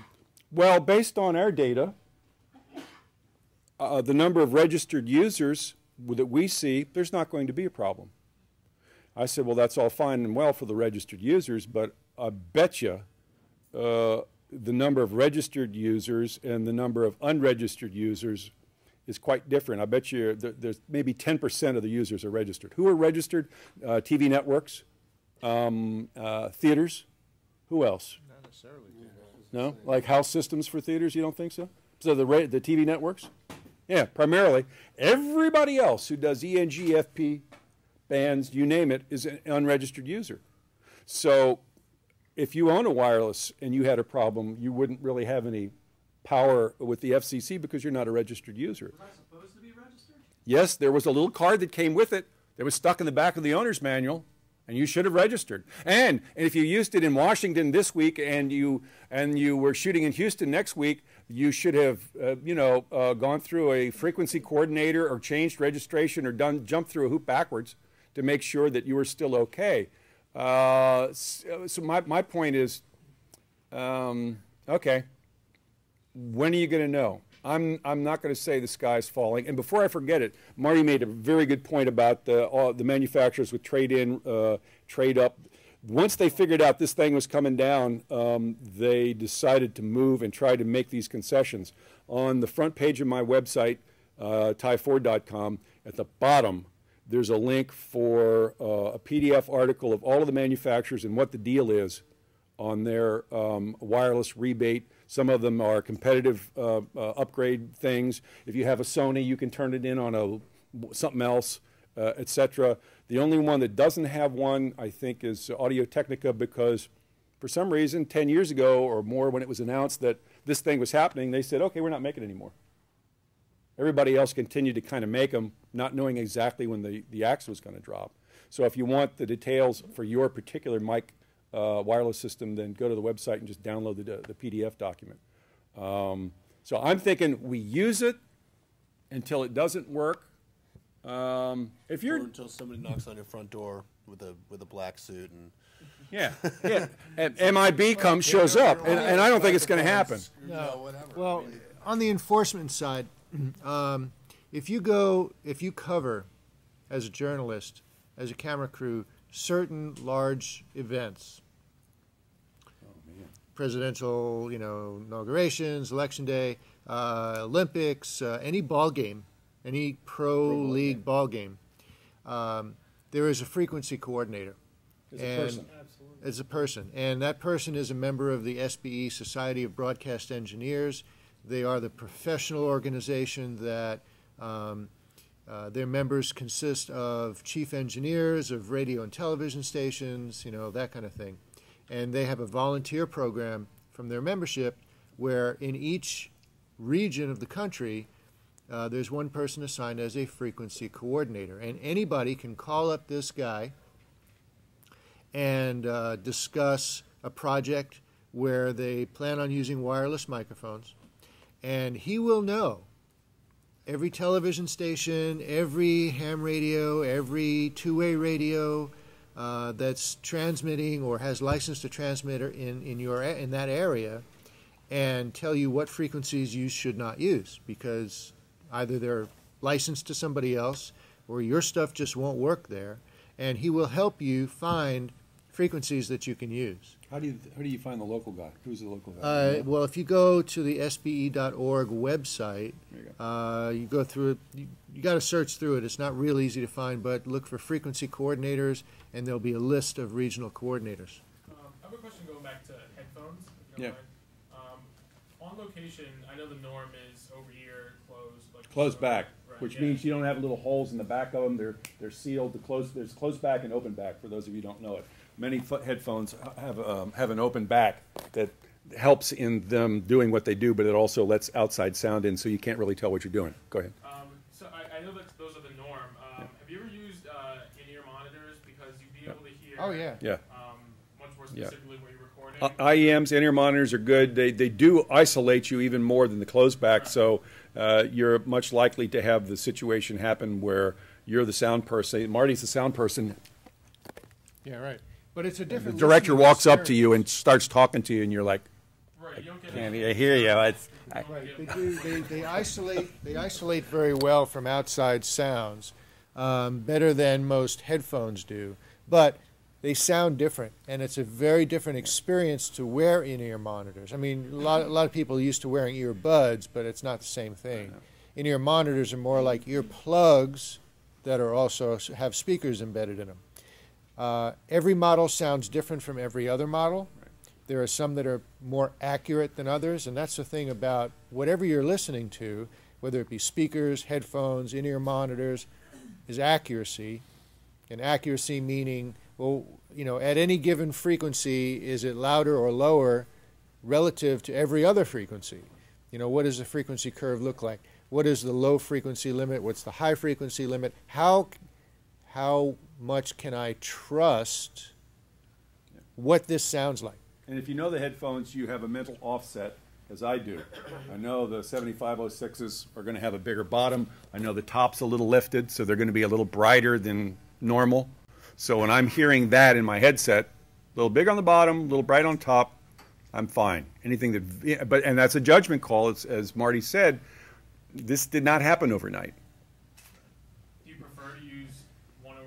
well, based on our data, the number of registered users that we see, there's not going to be a problem. I said, well, that's all fine and well for the registered users, but I bet you the number of registered users and the number of unregistered users is quite different. I bet you there's maybe 10% of the users are registered. Who are registered? TV networks, theaters. Who else? Not necessarily. No? Like house systems for theaters, you don't think so? So the TV networks? Yeah, primarily. Everybody else who does ENG, FP, bands, you name it, is an unregistered user. So if you own a wireless and you had a problem, you wouldn't really have any power with the FCC because you're not a registered user. Was I supposed to be registered? Yes, there was a little card that came with it that was stuck in the back of the owner's manual, and you should have registered. And if you used it in Washington this week and you were shooting in Houston next week, you should have gone through a frequency coordinator or changed registration or jumped through a hoop backwards to make sure that you were still okay. So my point is, okay, when are you going to know? I'm not going to say the sky's falling. And before I forget it, Marty made a very good point about the manufacturers with trade-in, trade-up. Once they figured out this thing was coming down, they decided to move and try to make these concessions. On the front page of my website, tyford.com, at the bottom, there's a link for a PDF article of all of the manufacturers and what the deal is on their wireless rebate. Some of them are competitive upgrade things. If you have a Sony, you can turn it in on something else, etc. The only one that doesn't have one, I think, is Audio-Technica, because for some reason, 10 years ago or more, when it was announced that this thing was happening, they said, okay, we're not making it anymore. Everybody else continued to kind of make them, not knowing exactly when the axe was going to drop. So if you want the details for your particular mic wireless system, then go to the website and just download the PDF document. So I'm thinking we use it until it doesn't work. If you're Or until somebody knocks on your front door with a black suit and and MIB shows up, and I don't think it's going to happen. no, whatever. Well, on the enforcement side, if you cover as a journalist, as a camera crew, certain large events, presidential, inaugurations, election day, Olympics, any ball game, any pro league ball game, there is a frequency coordinator. As a person. And that person is a member of the SBE, Society of Broadcast Engineers. They are the professional organization that their members consist of chief engineers of radio and television stations, that kind of thing. And they have a volunteer program from their membership where in each region of the country, there's one person assigned as a frequency coordinator. And anybody can call up this guy and discuss a project where they plan on using wireless microphones. And he will know every television station, every ham radio, every two-way radio that's transmitting or has license to transmit in that area, and tell you what frequencies you should not use, because either they're licensed to somebody else or your stuff just won't work there. And he will help you find frequencies that you can use. How do you find the local guy? Who's the local guy? Well, if you go to the SBE.org website, you go through it. You got to search through it. It's not real easy to find, but look for frequency coordinators, and there'll be a list of regional coordinators. I'm have a question going back to headphones, if you don't mind. On location, I know the norm is over ear, closed. Like Closed back, right, which yeah. means you don't have little holes in the back of them. They're sealed. There's closed back and open back. For those of you who don't know it, many headphones have an open back that helps in them doing what they do, but it also lets outside sound in, so you can't really tell what you're doing. Go ahead. So I know that those are the norm. Have you ever used in-ear monitors because you'd be able to hear? Oh yeah. Yeah. Much more specifically what you're recording. IEMs, in-ear monitors are good. They do isolate you even more than the closed back, so you're much likely to have the situation happen where you're the sound person. Marty's the sound person. Yeah, right. But it's a different. The director listening walks up to experience. you and starts talking to you, and you're like, Right, you don't get "Can't it. I hear you?" Right. They do. They isolate. They isolate very well from outside sounds, better than most headphones do. But they sound different, and it's a very different experience to wear in-ear monitors. I mean, a lot of people are used to wearing earbuds, but it's not the same thing. In-ear monitors are more like ear plugs that are also have speakers embedded in them. Every model sounds different from every other model. There are some that are more accurate than others, and that's the thing about whatever you're listening to, whether it be speakers, headphones, in-ear monitors, is accuracy. And accuracy meaning, well, you know, at any given frequency, is it louder or lower relative to every other frequency? You know, what does the frequency curve look like? What is the low frequency limit? What's the high frequency limit? How much can I trust what this sounds like? And if you know the headphones, you have a mental offset, as I do. I know the 7506s are going to have a bigger bottom. I know the top's a little lifted, so they're going to be a little brighter than normal. So when I'm hearing that in my headset, a little big on the bottom, a little bright on top, I'm fine. Anything that, and that's a judgment call, as Marty said. This did not happen overnight. Do you prefer to use one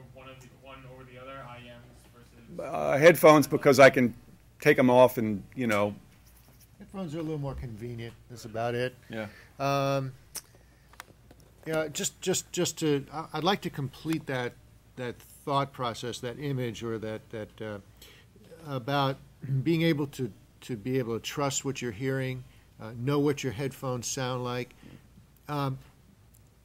over the other, IEMs versus? Headphones, because I can take them off and, you know. Headphones are a little more convenient. That's about it. Yeah. Yeah. Just to, I'd like to complete that thought process, that image, or that about being able to be able to trust what you're hearing, know what your headphones sound like,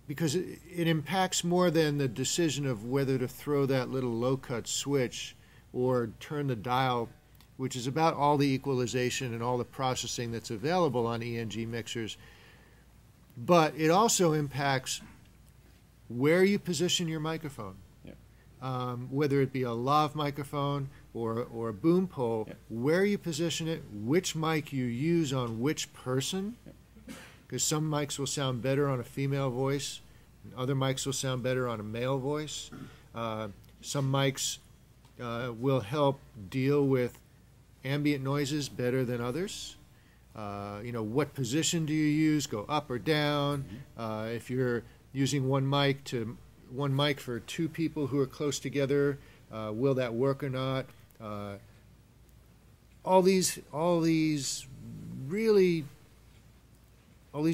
because it impacts more than the decision of whether to throw that little low-cut switch or turn the dial, which is about all the equalization and all the processing that's available on ENG mixers. But it also impacts where you position your microphone. Yeah. Whether it be a lav microphone or a boom pole, yeah, where you position it, which mic you use on which person, because some mics will sound better on a female voice, and other mics will sound better on a male voice. Some mics will help deal with ambient noises better than others. You know, what position do you use? Go up or down? If you're using one mic for two people who are close together, will that work or not? All these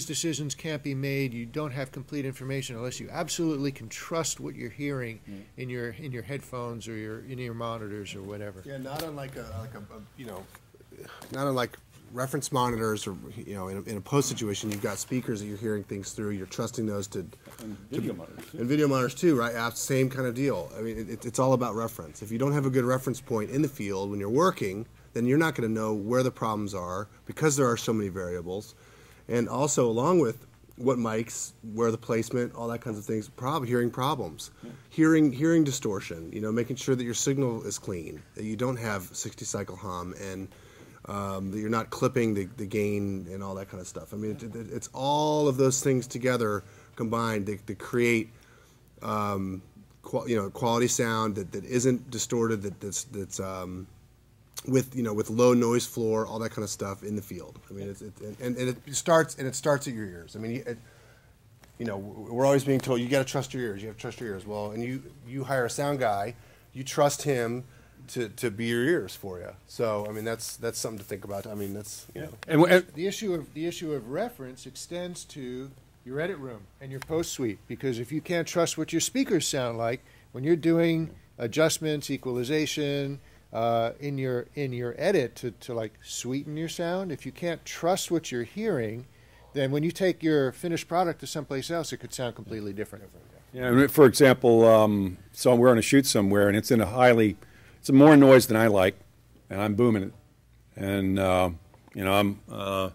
decisions can't be made. You don't have complete information unless you absolutely can trust what you're hearing in your headphones or your in-ear monitors or whatever. Yeah, not unlike not unlike reference monitors, or in a post situation, you've got speakers that you're hearing things through. You're trusting those to video monitors too. And video monitors too, right? Same kind of deal. I mean, it's all about reference. If you don't have a good reference point in the field when you're working, then you're not going to know where the problems are because there are so many variables. And also, along with what mics, where the placement, all that kinds of things, hearing problems, hearing distortion. Making sure that your signal is clean, that you don't have 60 cycle hum, and that you're not clipping the gain and all that kind of stuff. I mean, it's all of those things together combined to create quality sound that isn't distorted, that's with low noise floor, all that kind of stuff in the field. I mean, it starts at your ears. I mean, we're always being told you got to trust your ears. You have to trust your ears. Well, and you hire a sound guy, you trust him to be your ears for you. So I mean, that's something to think about. I mean, that's And the issue of reference extends to your edit room and your post suite, because if you can't trust what your speakers sound like when you're doing adjustments, equalization, in your edit to like sweeten your sound. If you can't trust what you're hearing, then when you take your finished product to someplace else, it could sound completely different. Yeah, for example, so we're on a shoot somewhere, and it's in it's more noise than I like, and I'm booming it, and I'm the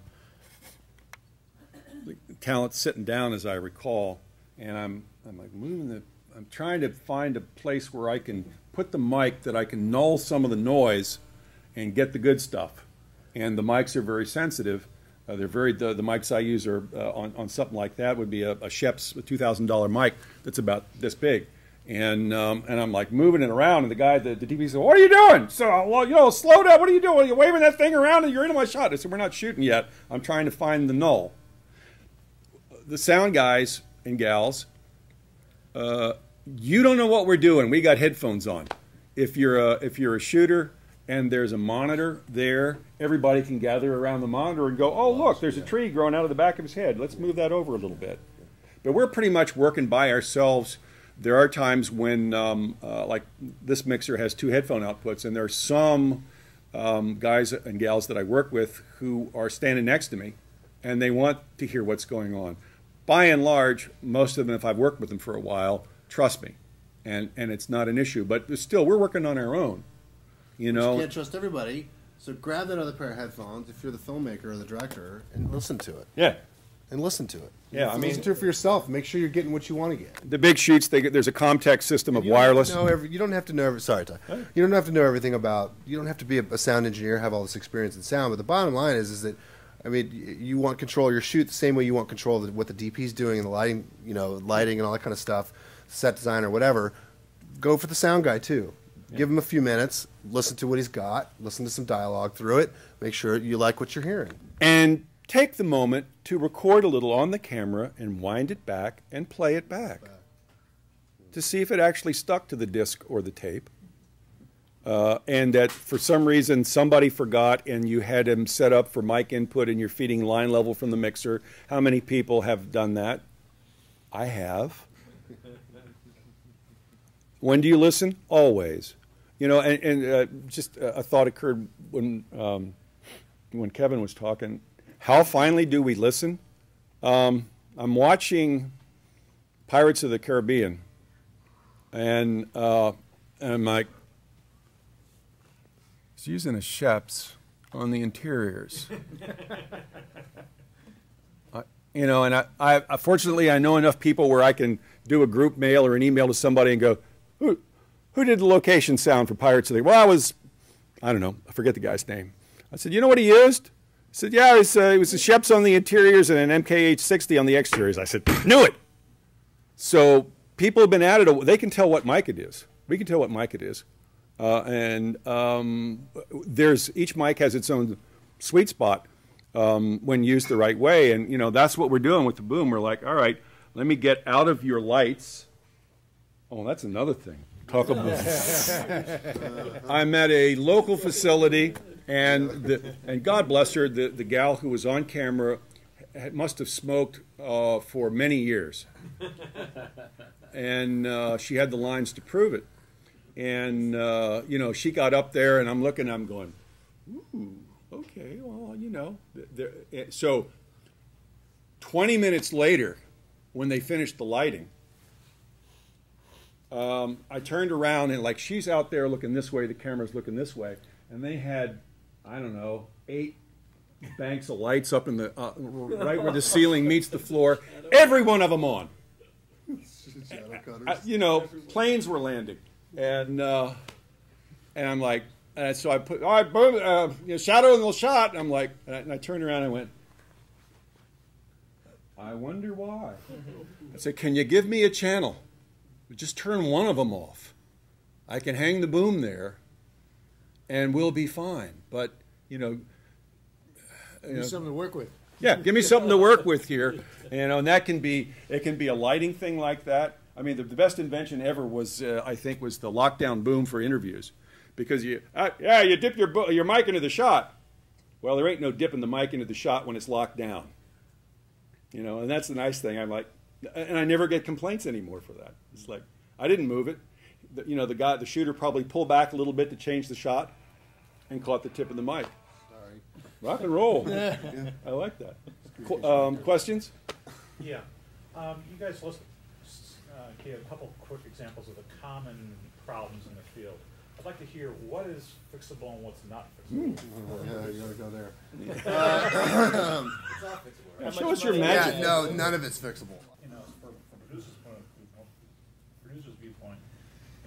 talent's sitting down as I recall, and I'm like I'm trying to find a place where I can put the mic that I can null some of the noise, and get the good stuff, and the mics are very sensitive. They're the mics I use are on something like that would be a Shep's $2,000 mic that's about this big, and I'm like moving it around, and the guy the DP said, "What are you doing?" So, well, slow down. What are you doing? You're waving that thing around, and you're into my shot. I said, "We're not shooting yet. I'm trying to find the null." The sound guys and gals, you don't know what we're doing. We got headphones on. If you're a shooter and there's a monitor there, everybody can gather around the monitor and go, "Oh, look, there's a tree growing out of the back of his head. Let's move that over a little bit." But we're pretty much working by ourselves. There are times when, like this mixer has 2 headphone outputs, and there are some guys and gals that I work with who are standing next to me, and they want to hear what's going on. By and large, most of them, if I've worked with them for a while, trust me, and it's not an issue. But still, we're working on our own. You know, you can't trust everybody, so grab that other pair of headphones if you're the filmmaker or the director and listen to it. Yeah. And listen to it. Yeah, I mean, listen to it for yourself. Make sure you're getting what you want to get. The big shoots, there's a Comtech system of wireless. You don't have to know sorry, Ty. You don't have to know everything about. You don't have to be a sound engineer, have all this experience in sound. But the bottom line is that, I mean, you want control of your shoot the same way you want control of what the DP's doing and the lighting, lighting and all that kind of stuff, set design or whatever. Go for the sound guy too. Give him a few minutes, listen to what he's got, listen to some dialogue through it, make sure you like what you're hearing. And take the moment to record a little on the camera and wind it back and play it back to see if it actually stuck to the disc or the tape. And that for some reason somebody forgot and you had him set up for mic input and you're feeding line level from the mixer. How many people have done that? I have. When do you listen? Always. Just a thought occurred when Kevin was talking. How finally do we listen? I'm watching Pirates of the Caribbean, and I'm like, he's using a Shep's on the interiors. And I fortunately I know enough people where I can do a group mail or an email to somebody and go, Who did the location sound for Pirates of the Caribbean? Well, I don't know, I forget the guy's name. I said, you know what he used? He said, yeah, it was a Shep's on the interiors and an MKH-60 on the exteriors. I said, knew it. So people have been at it. They can tell what mic it is. We can tell what mic it is. Each mic has its own sweet spot when used the right way. And, that's what we're doing with the boom. We're like, all right, let me get out of your lights. Oh, that's another thing. Talk about. I'm at a local facility, and God bless her, the gal who was on camera must have smoked for many years, and she had the lines to prove it. And she got up there, and I'm looking, I'm going, ooh, okay, well, So 20 minutes later, when they finished the lighting, I turned around and she's out there looking this way, the camera's looking this way, and they had, I don't know, 8 banks of lights up in the right where the ceiling meets the floor. Every one of them on. Planes were landing, and I'm like, so I put, all right, boom, shadow in the shot. And I'm like, and I turned around and went, I wonder why. I said, can you give me a channel? Just turn one of them off. I can hang the boom there, and we'll be fine. But give me something to work with. Yeah, give me something to work with here. And that can be a lighting thing like that. I mean, the best invention ever was I think was the lockdown boom for interviews, because you dip your mic into the shot. Well, there ain't no dipping the mic into the shot when it's locked down. And that's the nice thing. I'm like. And I never get complaints anymore for that. It's like, I didn't move it. the shooter probably pulled back a little bit to change the shot and caught the tip of the mic. Sorry. Rock and roll. I like that. Questions? Yeah. You guys gave a couple quick examples of the common problems in the field. I'd like to hear what is fixable and what's not fixable. Yeah, you gotta go there. It's all fixable, right? Show us your magic. Yeah, no, none of it's fixable. You know, from producer's viewpoint,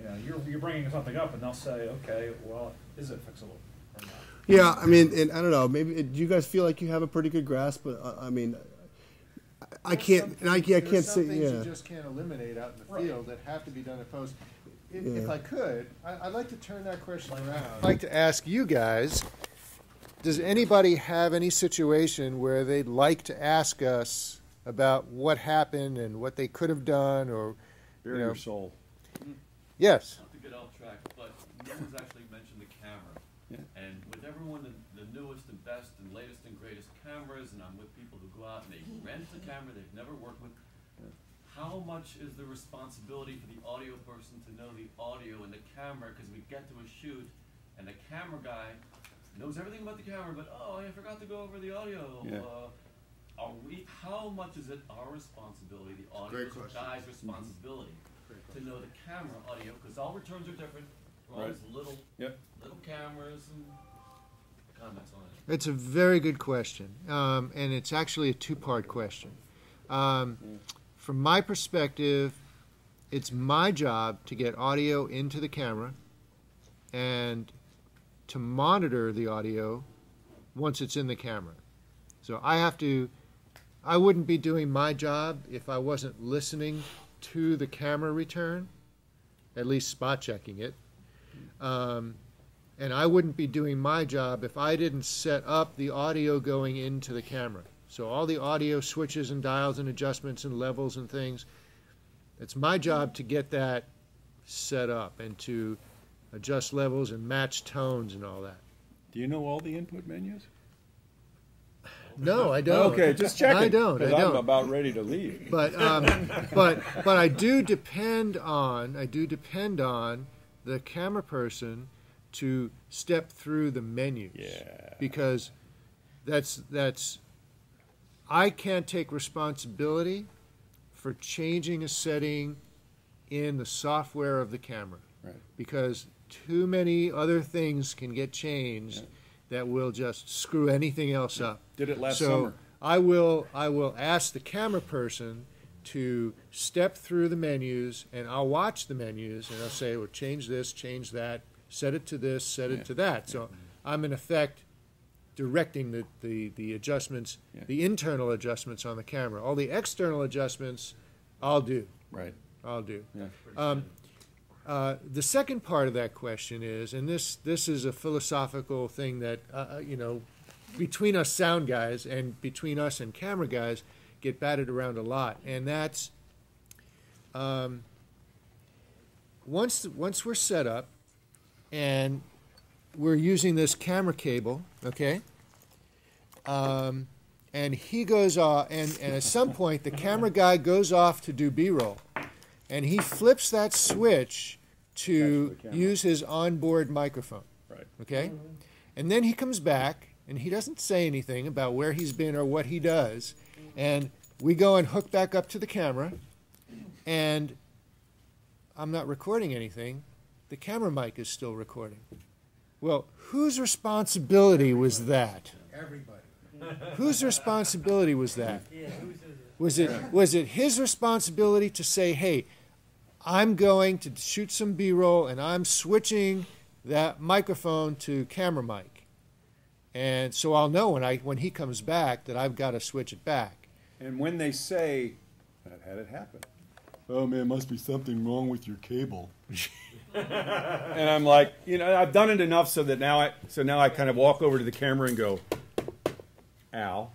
you know, you're bringing something up, and they'll say, okay, well, is it fixable or not? Yeah, I mean, and I don't know. Maybe do you guys feel like you have a pretty good grasp? But I mean, I can't. And I can't There's say. some things Yeah. you just can't eliminate out in the Right. field that have to be done at post. If Yeah. I could, I'd like to turn that question around. I'd like to ask you guys, does anybody have any situation where they'd like to ask us about what happened and what they could have done, or, Bare your soul. yes? Not to get off track, but no one's actually mentioned the camera. Yeah. And with everyone, the newest and best and latest and greatest cameras, and I'm with people who go out and they rent the camera they've never worked with, how much is the responsibility for the audio person to know the audio and the camera? Because we get to a shoot, and the camera guy knows everything about the camera, but oh, I forgot to go over the audio. Yeah. How much is it our responsibility, the audio Great question. guy's responsibility, to know the camera audio? Because all returns are different. All Right. these little Yep. cameras and comments on it. It's a very good question, and it's actually a two-part question. From my perspective, it's my job to get audio into the camera and to monitor the audio once it's in the camera. So I wouldn't be doing my job if I wasn't listening to the camera return, at least spot checking it. And I wouldn't be doing my job if I didn't set up the audio going into the camera. So all the audio switches and dials and adjustments and levels and things, it's my job to get that set up and to adjust levels and match tones and all that. Do you know all the input menus? No, I don't. Okay, just checking. I don't. 'cause I I'm don't. about ready to leave. But I do depend on the camera person to step through the menus. Yeah. Because that's I can't take responsibility for changing a setting in the software of the camera. Right. Because too many other things can get changed that will just screw anything else up. Did it last so summer. I will ask the camera person to step through the menus, and I'll watch the menus, and I'll say, well, change this, change that, set it to this, set it to that. So I'm in effect directing the adjustments, the internal adjustments on the camera. All the external adjustments, I'll do. Right. I'll do. Yeah. The second part of that question is, and this is a philosophical thing that between us sound guys and between us and camera guys get batted around a lot, and that's once we're set up and we're using this camera cable, okay, and he goes off, and at some point the camera guy goes off to do B-roll, and he flips that switch to use his onboard microphone. Right. Okay? And then he comes back, and he doesn't say anything about where he's been or what he does, and we go and hook back up to the camera, and I'm not recording anything. The camera mic is still recording. Well, whose responsibility was that? Everybody. Whose responsibility was that? Was it his responsibility to say, hey, I'm going to shoot some B-roll and I'm switching that microphone to camera mic, and so I'll know when he comes back that I've got to switch it back. And when they say, I've had it happen. Oh man, must be something wrong with your cable. And I'm like, I've done it enough so that now I kind of walk over to the camera and go, Al,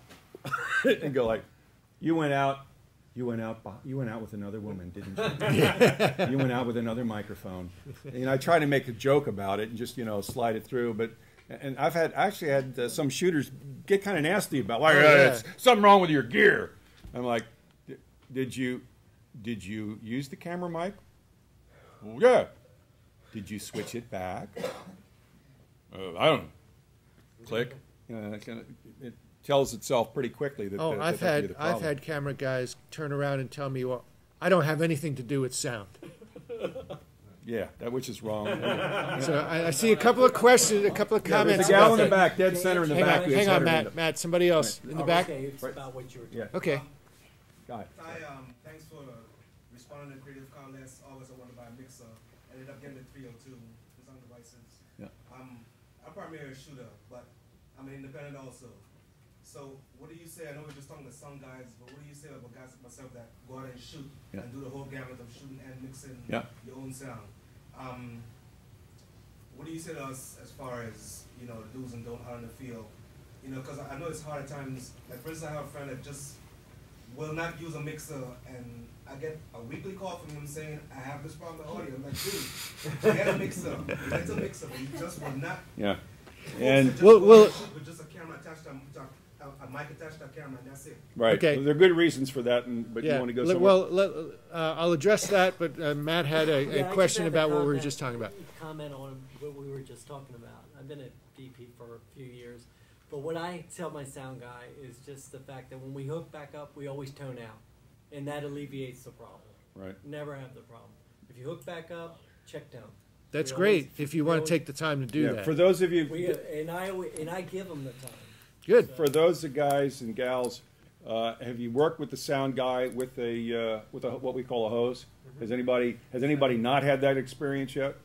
and go like, you went out with another woman, didn't you? You went out with another microphone. And I try to make a joke about it and just slide it through, and I've actually had some shooters get kind of nasty about why it's something wrong with your gear. I'm like, did you use the camera mic? Well, yeah. Did you switch it back? I don't know. Click. It tells itself pretty quickly that. Oh, I've had camera guys turn around and tell me, well, I don't have anything to do with sound. Yeah, that which is wrong. So I see a couple of questions, a couple of comments. There's a gal about in the that. back, dead center in the Hang back. on, hang on, Matt. Matt, somebody else in the back. Okay, it's about what you were talking Yeah. about. Okay. Guy. Hi, thanks for responding to creative comments. Always I wanted to buy a mixer. Ended up getting the 302 design devices. Yeah. I'm primarily a shooter, but I'm an independent also. So what do you say? I know we're just talking to some guys, but what do you say about guys like myself that go out and shoot and do the whole gamut of shooting and mixing your own sound? What do you say to us as far as, you know, the do's and don'ts out in the field? You know, because I know it's hard at times. Like, for instance, I have a friend that just will not use a mixer, and I get a weekly call from him saying, I have this problem with audio. I'm like, dude, get a mixer. Get a mixer, but he just will not. Yeah. And we'll shoot with just a camera attached to a mic attached to a camera, and that's it. right. Okay. Well, there are good reasons for that, but you want to go somewhere? Well, I'll address that, but Matt had a question about what we were just talking about. Comment on what we were just talking about. I've been at DP for a few years, but what I tell my sound guy is just the fact that when we hook back up, we always tone out, and that alleviates the problem. Right. Never have the problem. If you hook back up, check tone. That's great if you want to take the time to do that. For those of you, And I give them the time. good. For those guys and gals, have you worked with the sound guy with a what we call a hose? Has anybody not had that experience yet?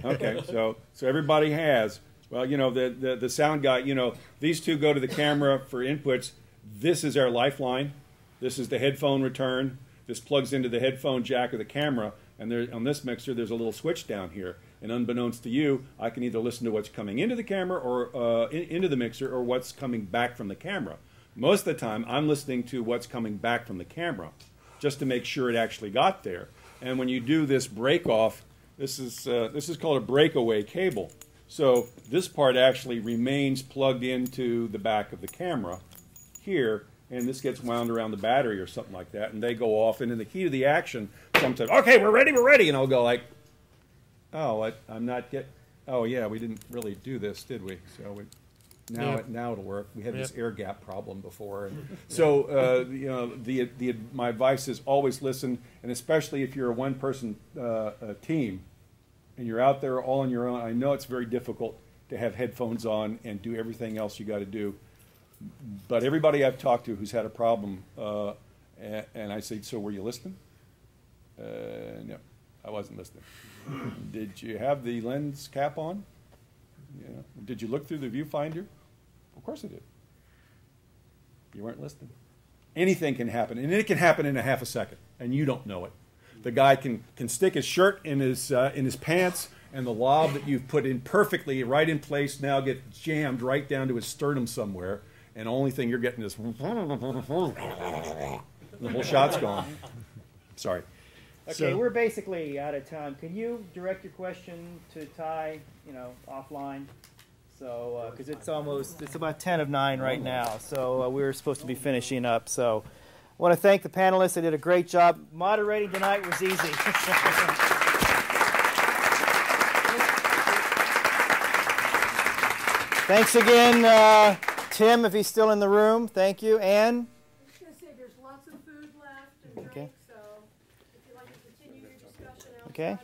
Okay, so everybody has. Well, you know, the sound guy, you know, these two go to the camera for inputs. This is our lifeline. This is the headphone return. This plugs into the headphone jack of the camera, and there, on this mixer, there's a little switch down here. And unbeknownst to you, I can either listen to what's coming into the camera or into the mixer, or what's coming back from the camera. Most of the time, I'm listening to what's coming back from the camera, just to make sure it actually got there. And when you do this break off, this is called a breakaway cable. So this part actually remains plugged into the back of the camera here, and this gets wound around the battery or something like that, and they go off. And in the heat of the action, sometimes, okay, we're ready, and I'll go like, oh, I'm not getting. Oh yeah, we didn't really do this, did we? So now it'll work. We had this air gap problem before, and so you know, my advice is always listen, and especially if you're a one-person team, and you're out there all on your own. I know it's very difficult to have headphones on and do everything else you got to do, but everybody I've talked to who's had a problem, and I say, so were you listening? No, I wasn't listening. Did you have the lens cap on? Yeah. Did you look through the viewfinder? Of course I did. You weren't listening. Anything can happen, and it can happen in a half a second, and you don't know it. The guy can stick his shirt in his pants, and the lob that you've put in perfectly right in place now gets jammed right down to his sternum somewhere, and the only thing you're getting is the whole shot's gone. Sorry. Okay, we're basically out of time. Can you direct your question to Ty, you know, offline? So, because it's about 10 of 9 right now. So we're supposed to be finishing up. So I want to thank the panelists. They did a great job. Moderating tonight was easy. Thanks again, Tim, if he's still in the room. Thank you. Ann? I was going to say there's lots of food left and Okay. drinks, so if you'd like to continue your discussion outside. Okay.